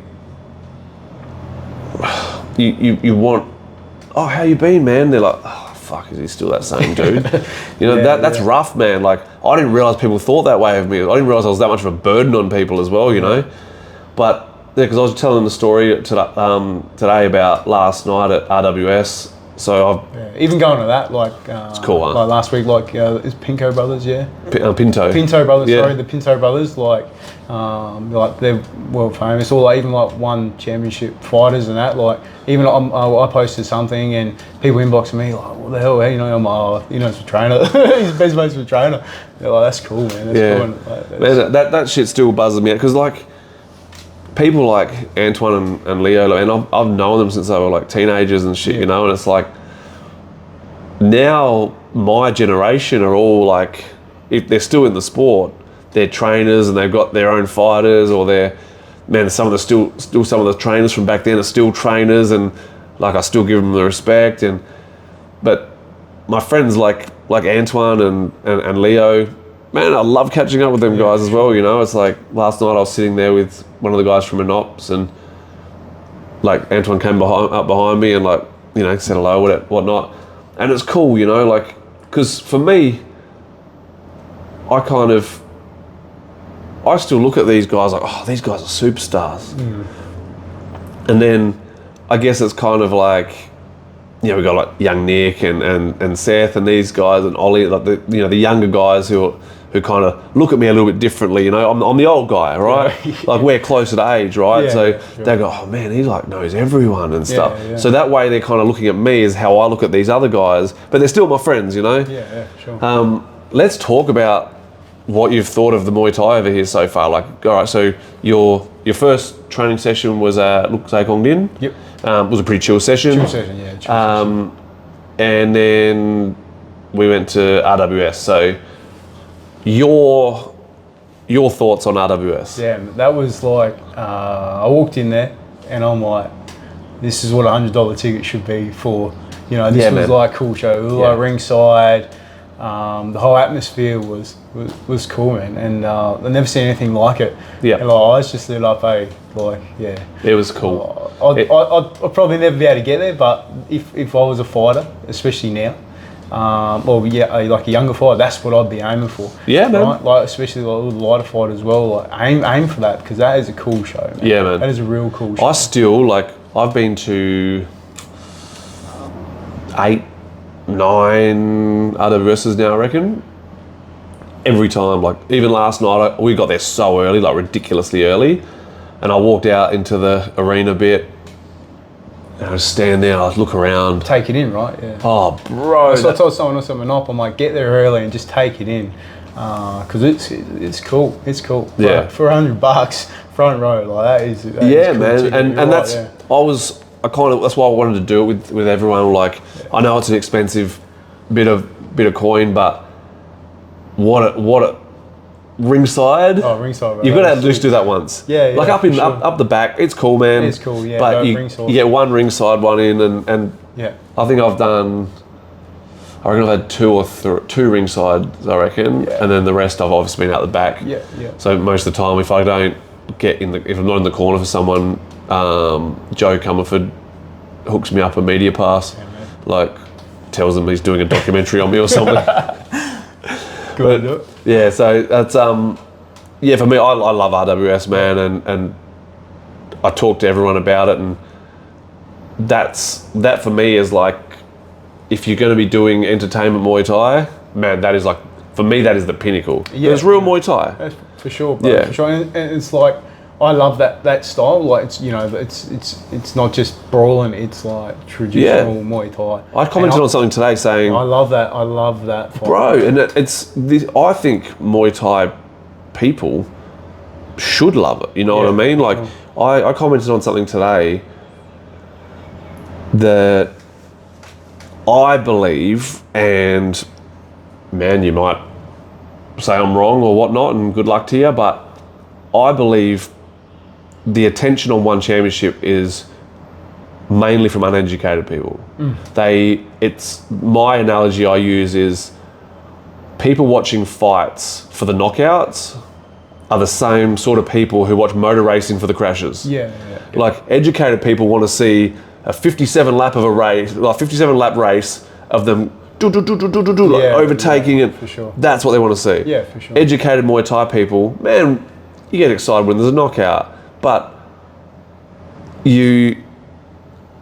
you want, oh, how you been, man? They're like, oh, fuck, is he still that same dude? You know, that's rough, man. Like, I didn't realise people thought that way of me. I didn't realise I was that much of a burden on people as well, you know. But, yeah, because I was telling the story today about last night at RWS. So even going to that, like it's cool, huh? like last week, like is Pinto Brothers, Pinto Brothers, sorry, the Pinto Brothers, like they're world famous, or like even like won championship fighters and that. Like even I posted something and people inboxing me like, what the hell, you know, I'm he's a trainer, he's the best mate's a trainer. They're like, that's cool, man. That's cool. And, man, that shit still buzzes me out, because like people like Antoine and Leo, and I've known them since they were like teenagers and shit, you know, and it's like now my generation are all like, if they're still in the sport, they're trainers and they've got their own fighters, or some of the still some of the trainers from back then are still trainers, and like I still give them the respect, but my friends like Antoine and Leo, man, I love catching up with them guys as well, you know. It's like last night I was sitting there with one of the guys from Manops, and like Antoine came up behind me and like, you know, said hello, whatnot. And it's cool, you know, like, because for me, I still look at these guys like, oh, these guys are superstars. And then I guess it's kind of like, you know, we got like young Nick and Seth and these guys and Ollie, like the younger guys who kind of look at me a little bit differently, you know. I'm the old guy, right? Like we're closer to age, right? They go, oh man, he like knows everyone and stuff. So that way they're kind of looking at me as how I look at these other guys, but they're still my friends, you know. Yeah, sure. Let's talk about what you've thought of the Muay Thai over here so far. Like, all right, so your first training session was at Luk Sai Kong Din. Yep. It was a pretty chill session. And then we went to RWS. So your thoughts on RWS? Yeah, that was like, I walked in there and I'm like, this is what $100 ticket should be for, you know, this was like a cool show. We were like ringside. The whole atmosphere was cool, man, and I've never seen anything like it. Yeah. And like, I was just lit up, like, it was cool. I'd probably never be able to get there, but if I was a fighter, especially now, like a younger fighter, that's what I'd be aiming for. Yeah, man. Right? Like, especially like with the lighter fight as well. Like, aim for that, because that is a cool show, man. Yeah, man. That is a real cool show. I still, like, I've been to 8, 9 RWSs now, I reckon. Every time, like even last night, we got there so early, like ridiculously early, and I walked out into the arena bit, and I just stand there, I look around. Take it in, right? Yeah. Oh, bro. So I told someone else at Manop, I'm like, get there early and just take it in, because it's cool. It's cool. Yeah. Like, for $100, front row, like that is cool, man. And that's that's why I wanted to do it with everyone. Like, I know it's an expensive bit of coin, but what a ringside. Oh, ringside. Right? You've got to just do that once. Yeah. Like up the back, it's cool, man. It's cool, yeah. But you get one ringside one in, and yeah. I think I've had two ringsides, I reckon, and then the rest I've obviously been out the back. Yeah. So most of the time, if I don't if I'm not in the corner for someone, Joe Comerford hooks me up a media pass, like tells them he's doing a documentary on me or something. Good. Yeah, so that's yeah, for me, I love RWS, man, and I talk to everyone about it, and that for me is like, if you're going to be doing entertainment Muay Thai, man, that is like, for me, that is the pinnacle. Yeah, it's real Muay Thai. That's for sure, bro. Yeah, for sure. And it's like, I love that style. Like, it's, you know, it's not just brawling. It's like traditional Muay Thai. I commented on something today saying, I love that fight. Bro, and it's this. I think Muay Thai people should love it. You know what I mean? Like, I commented on something today that I believe, and man, you might say I'm wrong or whatnot, and good luck to you, but I believe the attention on one championship is mainly from uneducated people. It's my analogy I use is people watching fights for the knockouts are the same sort of people who watch motor racing for the crashes. Yeah. Like, educated people want to see a 57 lap of a race, like 57 lap race of them overtaking it. For sure. That's what they want to see. Yeah, for sure. Educated Muay Thai people, man, you get excited when there's a knockout, but you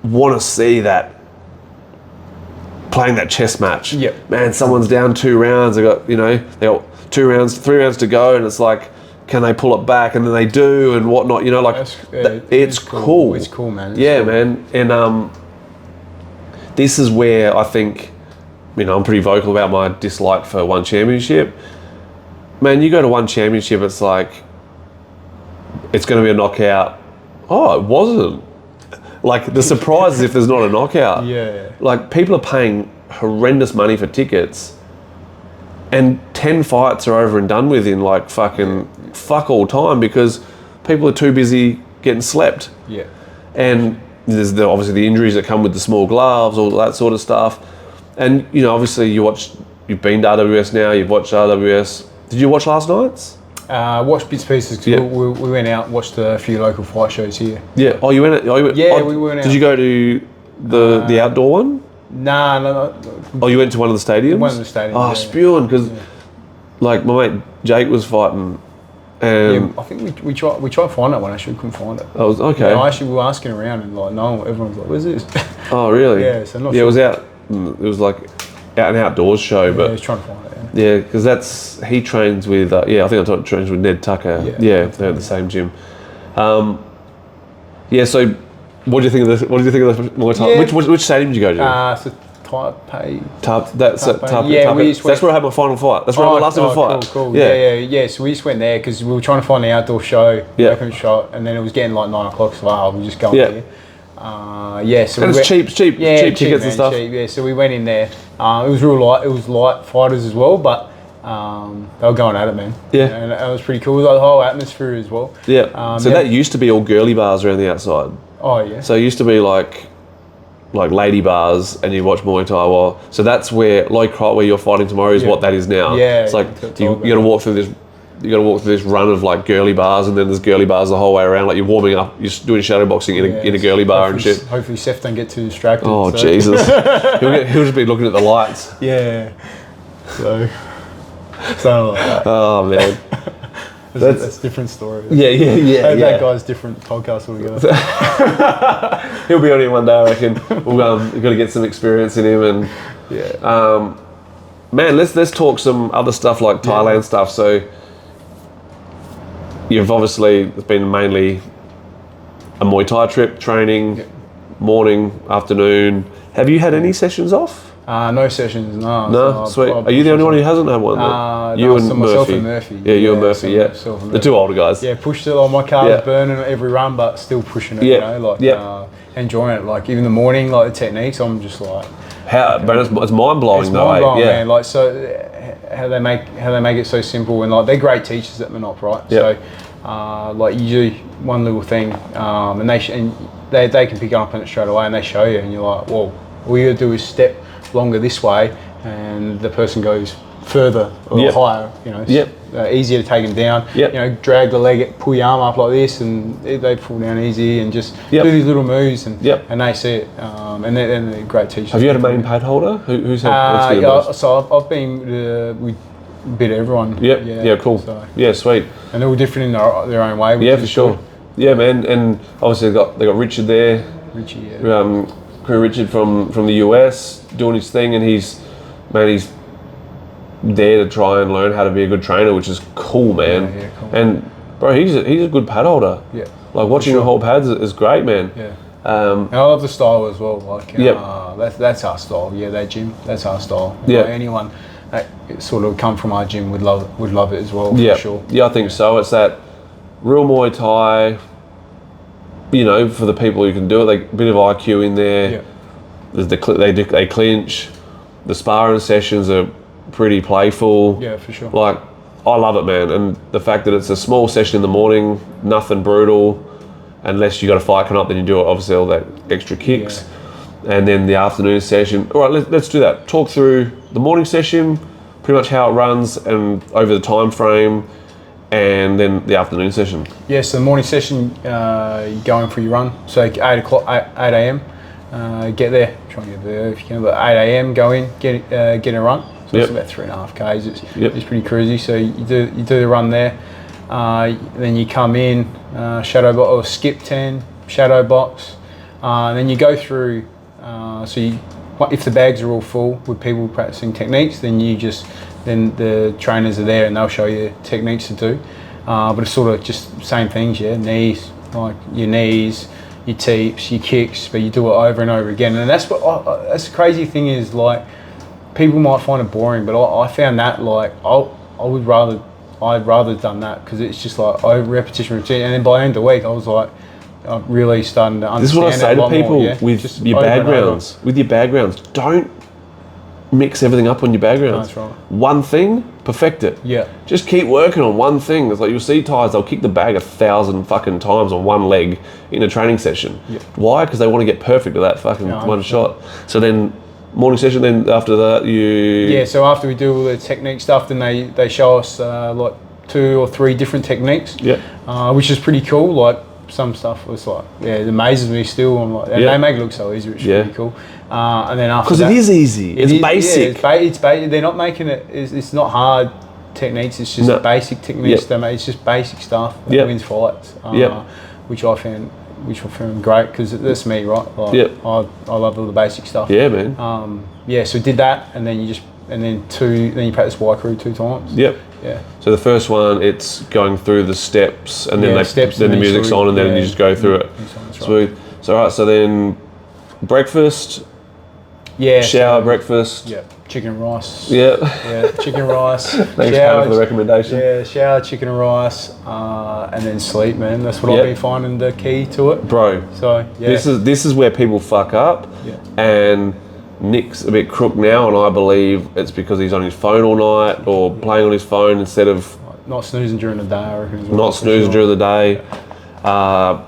want to see that playing that chess match. Yep. Man, someone's down 2 rounds. They got 3 rounds to go, and it's like, can they pull it back? And then they do, and whatnot. You know, like, it's cool. It's cool, man. Man. And this is where I think, you know, I'm pretty vocal about my dislike for one championship. Man, you go to one championship, it's like, it's going to be a knockout. Oh, it wasn't. Like, the surprise is if there's not a knockout. Yeah. Like, people are paying horrendous money for tickets, and 10 fights are over and done with in like fuck all time, because people are too busy getting slept. Yeah. And there's obviously the injuries that come with the small gloves, all that sort of stuff. And, you know, obviously you've been to RWS now, you've watched RWS. Did you watch last night's? Watched bits and pieces, because we went out and watched a few local fight shows here. Yeah. Oh, you went out? We went out. Did you go to the outdoor one? Nah, no. Oh, you went to one of the stadiums? One of the stadiums. Oh, spewing, because like my mate Jake was fighting. And I think we tried to find that one, actually, we couldn't find it. I was okay. Yeah, actually, we were asking around, and like, no, everyone's like, where's this? Oh, really? Yeah, so not sure. It was out. It was like an outdoors show, but I was trying to find it. Yeah, because he trains with. I think I trains with Ned Tucker. Yeah, they're at the same gym. So what do you think of this? What did you think of the Muay Thai? Yeah. Which stadium did you go to? So Taipei. Taipei. That's where I had my final fight. That's where I had my last ever fight. Cool. Yeah. So we just went there because we were trying to find the outdoor show, open shot, and then it was getting like 9 o'clock. So we just go there. So and it's cheap tickets and stuff. Cheap, so we went in there. It was real light. It was light fighters as well, but they were going at it, man. Yeah, and that was pretty cool. Like the whole atmosphere as well. Yeah. So that used to be all girly bars around the outside. Oh yeah. So it used to be like lady bars, and you watch Muay Thai. So that's where where you're fighting tomorrow is what that is now. Yeah. It's like you got to walk through this. You got to walk through this run of like girly bars, and then there's girly bars the whole way around. Like you're warming up, you're doing shadow boxing in a girly bar and shit. Hopefully, Seth don't get too distracted. Oh Jesus! he'll just be looking at the lights. Yeah. So like that. Oh man. That's a different story. Yeah. That guy's different podcast altogether. He'll be on here one day, I reckon. We've got to get some experience in him, and man, let's talk some other stuff like Thailand stuff. So you've obviously been mainly a Muay Thai trip, training, morning, afternoon. Have you had any sessions off? No sessions, no. No, sweet. Are you the only one who hasn't had one? You and myself and Murphy. Yeah, you and Murphy, The two older guys. Yeah, pushed it. Like my car was burning every run, but still pushing it, enjoying it. Like even the morning, like the techniques, I'm just like... But it's mind-blowing, it's mind-blowing, man. Like, so how they make it so simple, and like they're great teachers at Manop, right? Yep. So like you do one little thing, and they can pick up on it straight away, and they show you, and you're like, well, all you gotta do is step longer this way, and the person goes further or higher. You know, easier to take them down. You know, drag the leg, pull your arm up like this, and they pull down easy, and just do these little moves, and they see it. And they're great teachers. Have you had a main pad holder? Who's had? So I've been with bit of everyone. Yep. Yeah. Cool. So. Yeah. Sweet. And they're all different in their own way. Which Yeah, is for sure. Good. Yeah, man. And obviously they got Richard there. Richie. Yeah. Crew Richard from the US doing his thing, and he's there to try and learn how to be a good trainer, which is cool, man. Yeah, cool. And bro, he's a good pad holder. Yeah. Like watching the whole pads is great, man. Yeah. And I love the style as well. Like, that's our style. Yeah, that gym, that's our style. Yeah. Like anyone that sort of come from our gym would love it as well. Yeah. For sure. Yeah, I think so. It's that real Muay Thai. You know, for the people who can do it, like a bit of IQ in there. Yeah. There's they clinch. The sparring sessions are pretty playful. Yeah, for sure. Like, I love it, man. And the fact that it's a small session in the morning, nothing brutal. Unless you got a fight coming up, then you do it, obviously all that extra kicks. Yeah. And then the afternoon session. All right, let's do that. Talk through the morning session, pretty much how it runs and over the time frame, and then the afternoon session. Yeah, so the morning session, you're going for your run. So 8 a.m. Get there, try and get there if you can, but 8 a.m. go in, get a run. So it's about 3.5 k's. It's pretty cruisy. So you do the run there. Then you come in, shadow box or skip 10, shadow box. Then you go through. If the bags are all full with people practicing techniques, then the trainers are there and they'll show you techniques to do. But it's sort of just same things, knees, like your knees, your teeps, your kicks, but you do it over and over again. And that's the crazy thing is, like, people might find it boring, but I found that, like, I'd rather done that because it's just like over repetition, routine. And then by the end of the week, I was like, I'm really starting to understand. This is what I say to people with your bag rounds. With your bag rounds, don't mix everything up on your bag rounds. That's right. One thing, perfect it. Yeah. Just keep working on one thing. It's like you'll see Thais, they'll kick the bag 1,000 fucking times on one leg in a training session. Yeah. Why? Because they want to get perfect at that fucking one shot. So then morning session, then after that so after we do all the technique stuff, then they show us like 2 or 3 different techniques. Which is pretty cool. Like some stuff was like, it amazes me still. I'm like, and they make it look so easy, which is pretty cool. And then after that, because it is easy, it's basic. It's basic. They're not making it. It's not hard techniques. It's just basic techniques. It's just basic stuff that wins fights. Which I found great because that's me, right? Like, I love all the basic stuff. Yeah, man. So we did that, and then then you practice Y crew 2 times. Yep. Yeah. So the first one, it's going through the steps, and then the music's on, and then you just go through it. Sweet. Right. So all right. So then breakfast. Yeah. Shower, breakfast. Yeah. Chicken and rice. Yeah. Yeah. Chicken and rice. Thanks, Hannah, for the recommendation. Yeah. Shower, chicken and rice, and then sleep, man. That's what I've been finding the key to it, bro. So this is where people fuck up, and Nick's a bit crook now, and I believe it's because he's on his phone all night or playing on his phone instead of not snoozing during the day. I reckon. Not snoozing during the day. All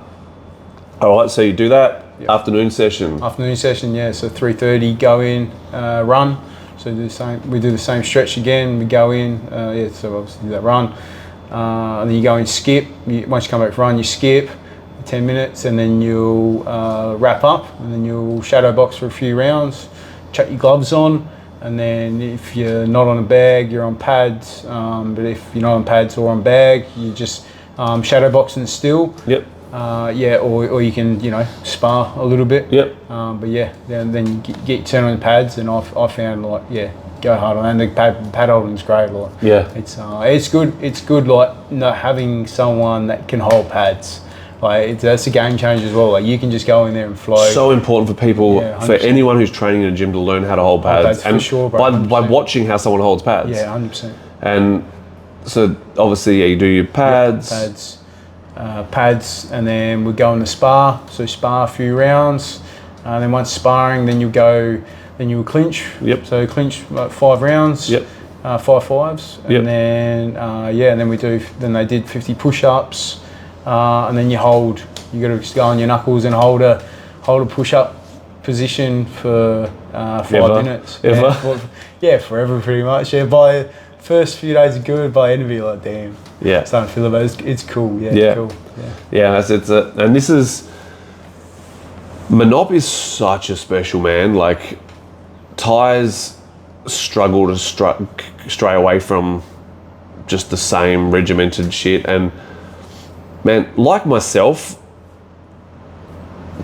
right, so you do that. Afternoon session. Yeah. So 3:30, go in, run. So we do the same stretch again. We go in, so obviously do that run. And then you go in, skip. Once you come back from run, you skip 10 minutes, and then you'll wrap up, and then you'll shadow box for a few rounds, chuck your gloves on, and then if you're not on a bag, you're on pads. But if you're not on pads or on bag, you just shadow boxing still. Yep. Or you can, spar a little bit. Yep. Then you get turn on the pads, and I found go hard on, and the pad holding's great. It's good. It's good, having someone that can hold pads. That's a game changer as well. Like, you can just go in there and flow. So important for people, for anyone who's training in a gym, to learn how to hold pads. That's for sure, bro. By watching how someone holds pads. Yeah, 100%. And so obviously, you do your pads. Pads, and then we go in the spar. So spar a few rounds, and then once sparring, then you'll clinch. Yep. So clinch 5 rounds. Yep. 5 fives, and then they did 50 push-ups, and then you hold. You got to just go on your knuckles and hold a push-up position for 5 minutes. Ever? Forever pretty much. Yeah, by first few days are good, by the end of it, you're like, damn. Yeah. Starting to feel it, but it's cool. Yeah. Cool. And this is, Manop is such a special man. Like, Thais struggle to stray away from just the same regimented shit. And man, like myself,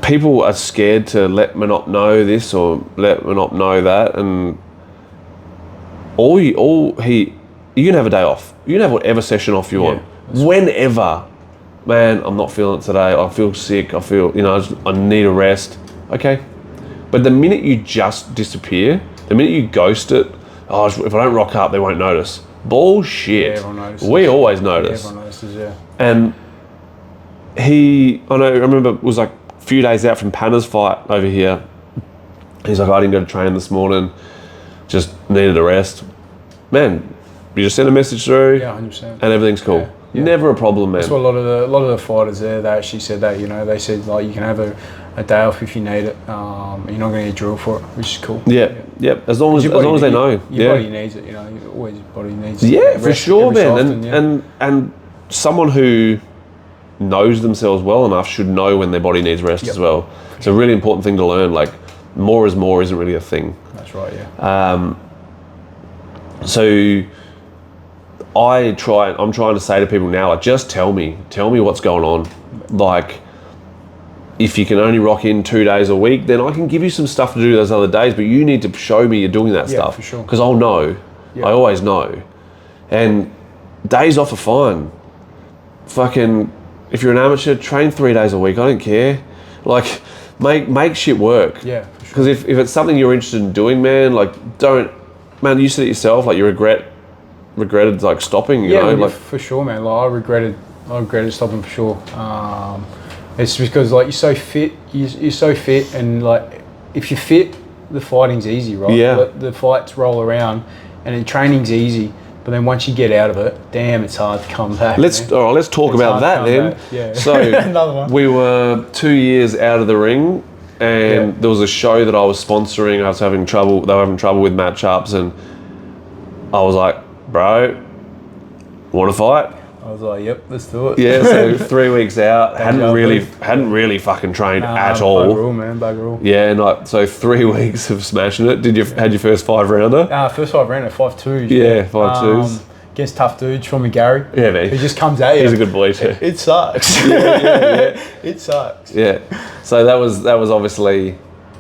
people are scared to let Manop know this or let Manop know that, and you can have a day off. You can have whatever session off you want, whenever. Man, I'm not feeling it today. I feel sick. I feel, I need a rest. Okay, but the minute you just disappear, the minute you ghost it, if I don't rock up, they won't notice. Bullshit. Yeah, everyone notices. We always notice. Everyone notices, yeah. And I remember it was like a few days out from Panna's fight over here. He's like, I didn't go to train this morning, just needed a rest. Man, you just send a message through, 100%. and everything's cool. Yeah. Never a problem, man. That's what a lot of the fighters there, they actually said that, they said like you can have a day off if you need it. You're not going to get drilled for it, which is cool. Yeah. As long as they know. Your body needs it, always your body needs it. Yeah, for sure, man. So and someone who knows themselves well enough should know when their body needs rest as well. It's a really important thing to learn. Like, more is more isn't really a thing. That's right, yeah. So I'm trying to say to people now, like, just tell me what's going on. Like, if you can only rock in 2 days a week, then I can give you some stuff to do those other days, but you need to show me you're doing that stuff. For sure. Because I'll know. Yeah. I always know. And days off are fine. Fucking, if you're an amateur, train 3 days a week. I don't care. Like, make shit work. Yeah, for sure. Because if it's something you're interested in doing, man, like, you said it yourself, like, you regretted like stopping, you know? Like, for sure, man. Like, I regretted stopping for sure. It's because like you're so fit, and like if you're fit, the fighting's easy, right? Yeah. The fights roll around, and then training's easy. But then once you get out of it, damn, it's hard to come back. Let's talk about that then. Yeah. So another one. We were 2 years out of the ring, and there was a show that I was sponsoring. I was having trouble. They were having trouble with matchups, and I was like, bro, want to fight? I was like, yep, let's do it. Yeah, so 3 weeks out, hadn't really fucking trained at all. Bugger all, man, bugger all. Yeah, and so 3 weeks of smashing it. Had your first 5-rounder? First 5-rounder, 5-2s. Yeah, 5-2s. Against tough dudes, Sean Gary. Yeah, man. He just comes at you. He's a good boy too. It sucks. yeah. It sucks. Yeah. So that was obviously,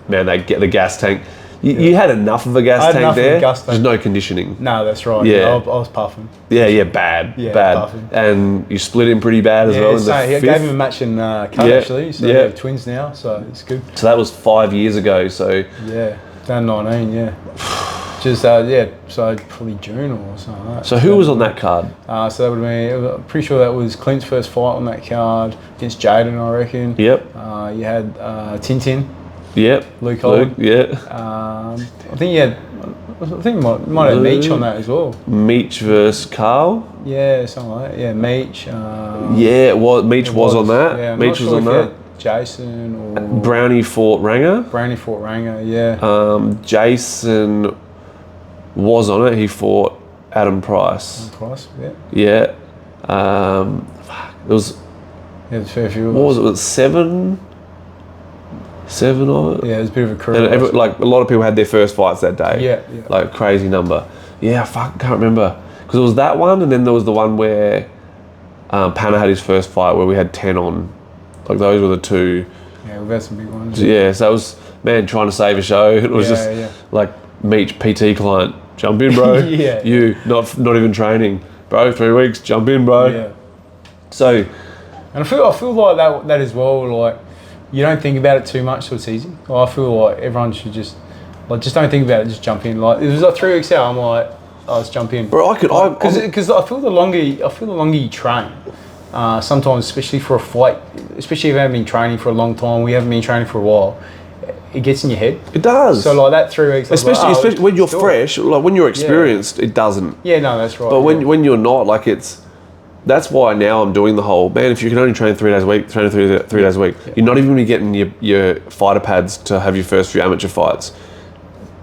man, they get the gas tank. You had enough of a gas tank there. There's no conditioning. No, that's right. Yeah, I was puffing. Yeah, bad. Yeah, bad. Puffing. And you split him pretty bad as well. He gave him a match in cut actually. So they're twins now, so it's good. So that was 5 years ago. So yeah, down 19. Yeah. Just so probably June or something like that. So who was on that card? So that would have been, I'm pretty sure that was Clint's first fight on that card against Jaden, I reckon. Yep. You had Tintin. Yep. Luke Holland. Yeah. I think you might have Meech on that as well. Meech versus Carl. Yeah, something like that. Yeah, Meech. Meech was on that. Yeah, Meech was on that. Jason or Brownie fought Ranger. Yeah. Jason was on it. He fought Adam Price. Yeah. It was. Yeah, there's a fair few. What was it? Seven of it. Yeah, it was a bit of a crew. And a lot of people had their first fights that day. Yeah. Like a crazy number. Yeah, I can't remember because it was that one, and then there was the one where Panna had his first fight where we had 10 on. Like those were the two. Yeah, we've had some big ones. Yeah, so it was trying to save a show. It was like Meech PT client, jump in, bro. Yeah. You not even training, bro. 3 weeks, jump in, bro. Yeah. So, and I feel like that as well. Like you don't think about it too much, so it's easy. I feel like everyone should just don't think about it, just jump in. Like it was like 3 weeks out, I'm like, let's jump in. Bro, because I feel the longer you train. Sometimes, especially for a fight, especially if you haven't been training for a long time, we haven't been training for a while, it gets in your head. It does. So like that 3 weeks, especially when you're fresh, like when you're experienced, it doesn't. Yeah, no, that's right. But when you're not, like that's why now I'm doing the whole, man, if you can only train 3 days a week, train 3 days a week. Yeah. You're not even going to be getting your fighter pads to have your first few amateur fights.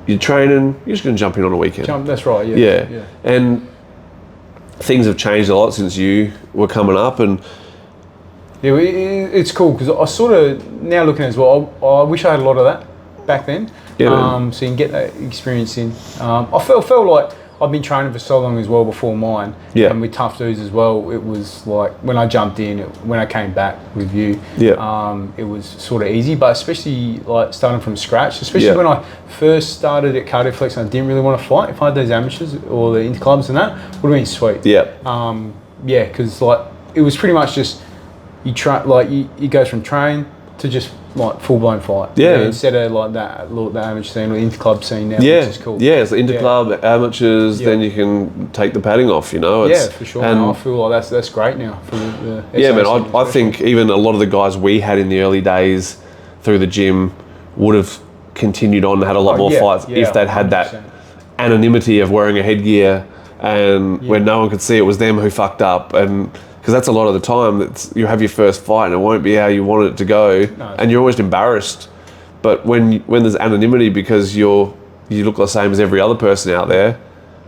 You're training, you're just going to jump in on a weekend. That's right, yeah. And things have changed a lot since you were coming up, and yeah, it's cool because I sort of now looking at it as well. I wish I had a lot of that. back then. Yeah, So you can get that experience in. I felt like I've been training for so long as well before mine. Yeah. And with Tough Dudes as well, it was like when I jumped in, when I came back with you, it was sort of easy. But especially like starting from scratch, especially when I first started at Cardioflex and I didn't really want to fight. If I had those amateurs or the interclubs and that, would have been sweet. Yeah. Because like it was pretty much just you try like you go from train to just like full blown fight. Yeah. Instead of like that amateur scene or interclub scene now, Yeah, which is cool. yeah, it's the interclub, amateurs, then you can take the padding off, you know. Yeah, for sure. And I feel like that's great now for the yeah, man. SO scene I think even a lot of the guys we had in the early days through the gym would have continued on, had a lot more fights if they'd had 100%. That anonymity of wearing a headgear and when no one could see it was them who fucked up. And because that's a lot of the time that you have your first fight and it won't be how you want it to go, and you're always embarrassed. But when there's anonymity because you look the same as every other person out there,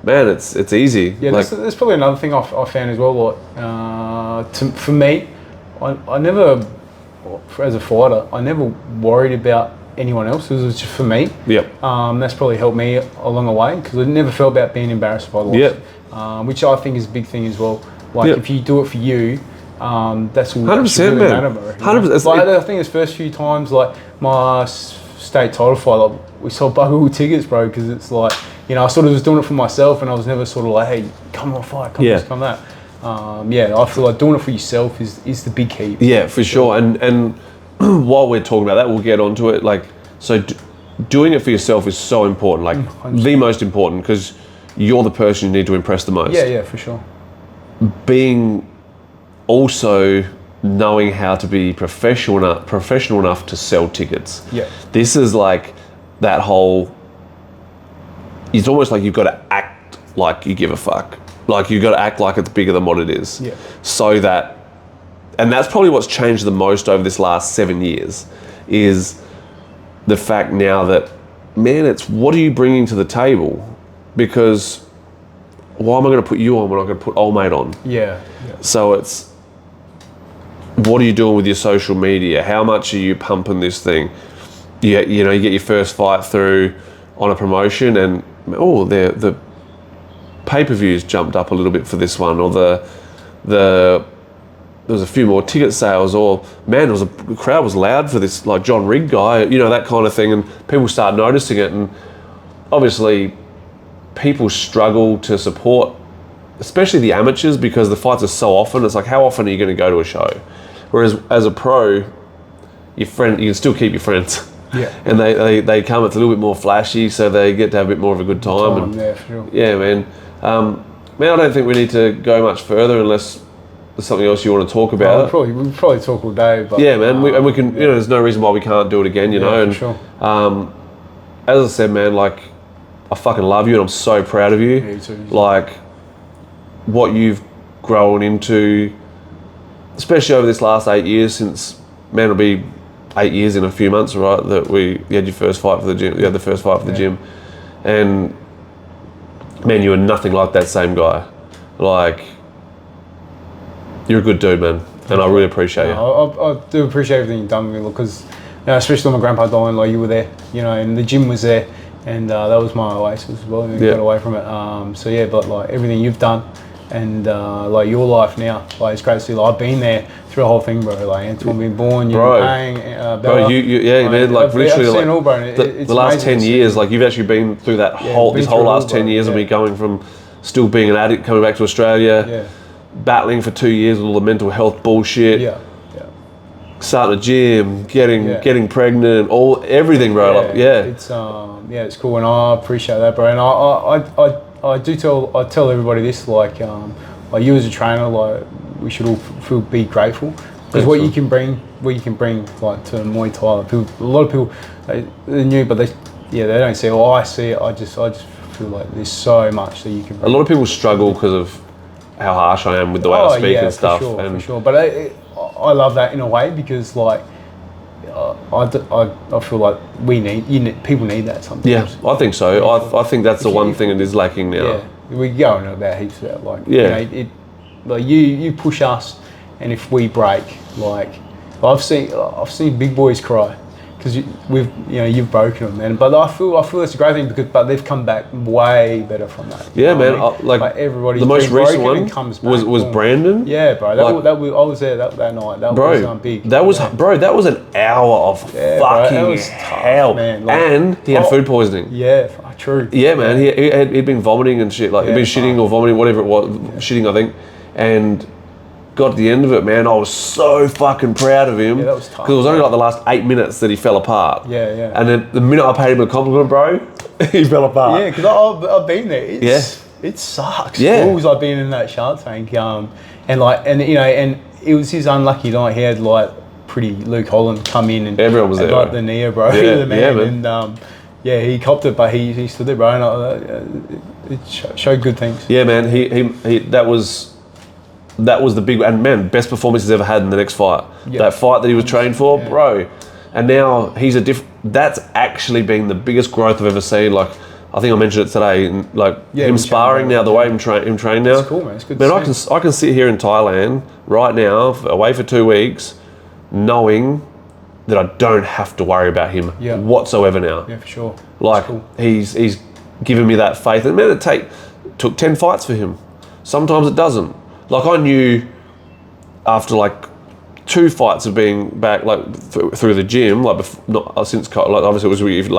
man, it's easy. Yeah, like, there's probably another thing I found as well. Like, for me, I never, as a fighter, I never worried about anyone else. It was just for me. Yep. That's probably helped me along the way because I never felt about being embarrassed if I lost. Yep. Which I think is a big thing as well. Like if you do it for you, that's all. 100%, really man. 100%. Like, I think the first few times, like my state title fight, like we sold bugger all tickets, bro, because it's like, you know, I sort of was doing it for myself, and I was never sort of like, hey, come on, fight, come this, come that. I feel like doing it for yourself is the big key. Yeah, for sure. And while we're talking about that, we'll get onto it. Like, so doing it for yourself is so important, like 100%. The most important, because you're the person you need to impress the most. Yeah, for sure. Being also knowing how to be professional enough to sell tickets. Yeah. This is like that whole, it's almost like you've got to act like you give a fuck. Like you've got to act like it's bigger than what it is. Yeah. So that, and that's probably what's changed the most over this last 7 years, is the fact now that, man, it's what are you bringing to the table? Because why am I going to put you on when I'm going to put old mate on? Yeah. So it's, what are you doing with your social media? How much are you pumping this thing? You know, you get your first fight through on a promotion and, the pay-per-views jumped up a little bit for this one, or there was a few more ticket sales, or man, the crowd was loud for this, like John Rigg guy, you know, that kind of thing, and people start noticing it, and obviously people struggle to support, especially the amateurs, because the fights are so often. It's like, how often are you going to go to a show? Whereas as a pro, you can still keep your friends. Yeah. And they come, it's a little bit more flashy, so they get to have a bit more of a good time. Yeah, for sure. Yeah, man. Man, I don't think we need to go much further unless there's something else you want to talk about. We'll probably talk all day. But, yeah, man. We can, you know, there's no reason why we can't do it again, you know. And, for sure. As I said, man, like, I fucking love you and I'm so proud of you. Yeah, you too. Like, what you've grown into, especially over this last 8 years since, man, it'll be 8 years in a few months, right, that you had your first fight for the gym. You had the first fight for the gym. And, man, you were nothing like that same guy. Like, you're a good dude, man. And I really appreciate you. I do appreciate everything you've done with me, because, you know, especially when my grandpa died, like, you were there, you know, and the gym was there. And that was my oasis as well, and got away from it. But like everything you've done, and like your life now, like it's great to see. Like I've been there through the whole thing, bro. Like Antoine being born, you've been paying, Bella. Bro, man, like literally, I've seen like all, bro, the last 10 years, like you've actually been through that whole last 10 years of me going from still being an addict, coming back to Australia, battling for 2 years with all the mental health bullshit. Starting a gym, getting pregnant, everything, bro. It's cool, and I appreciate that, bro. And I tell everybody this, like you as a trainer, like we should all be grateful, because what you can bring, like to Muay Thai. A lot of people, they're new, but they don't see it. Oh, I see it. I just feel like there's so much that you can bring. A lot of people struggle because of how harsh I am with the way I speak and stuff. For sure. But I love that in a way, because like I feel like people need that sometimes. Yeah, I think so. I think that's the one thing that is lacking now. Yeah, we go on about heaps about like like you push us, and if we break, like I've seen big boys cry, because you've broken them, man. But I feel it's a great thing but they've come back way better from that. Yeah, man. Like everybody. The most recent one comes back, was Brandon. Yeah, bro. I was there that night. That was big. That was that was an hour of fucking hell, man. And he had food poisoning. Yeah, true. Yeah, man. He'd been vomiting and shit. Like he'd been shitting or vomiting, whatever it was, shitting, I think, and got to the end of it, man. I was so fucking proud of him. Yeah, that was tough. Because it was only like the last 8 minutes that he fell apart. Yeah, yeah. And then the minute I paid him a compliment, bro, he fell apart. Yeah, because I've been there. It sucks. Yeah. Always I've been in that Shark Tank, and it was his unlucky night. He had like pretty Luke Holland come in and everyone was there. Like the Neo, bro, yeah, the man, yeah, man. And he copped it, but he stood there, bro, and it showed good things. Yeah, man. He that was the big, and man, best performance he's ever had in the next fight. Yeah. That fight that he was trained for, bro. And now he's that's actually been the biggest growth I've ever seen. Like, I think I mentioned it today, him sparring now, the way him train now. It's cool, man. It's good. Man, I can sit here in Thailand right now, away for 2 weeks, knowing that I don't have to worry about him whatsoever now. Yeah, for sure. Like, cool. He's given me that faith. And man, it took 10 fights for him. Sometimes it doesn't. Like, I knew after like 2 fights of being back, like through the gym, like since, like obviously it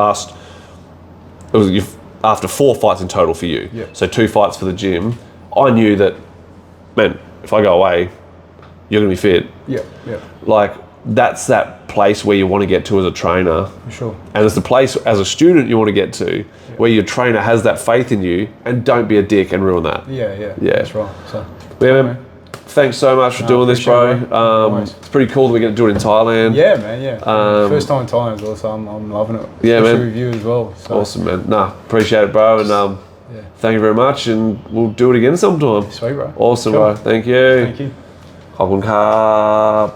was after 4 fights in total for you. Yeah. So 2 fights for the gym. I knew that, man, if I go away, you're gonna be fit. Yeah, yeah. Like, that's that place where you want to get to as a trainer. For sure. And it's the place as a student you want to get to, where your trainer has that faith in you, and don't be a dick and ruin that. Yeah. That's right. So, yeah, man. Thanks so much for doing this, bro. It's pretty cool that we're going to do it in Thailand. Yeah, man, yeah. First time in Thailand as well, so I'm loving it. Yeah, man. With you as well. So. Awesome, man. Appreciate it, bro. And thank you very much, and we'll do it again sometime. Sweet, bro. Awesome, cool. bro. Thank you. Thank you. ขอบคุณครับ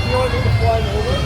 You know what I mean? The flying over.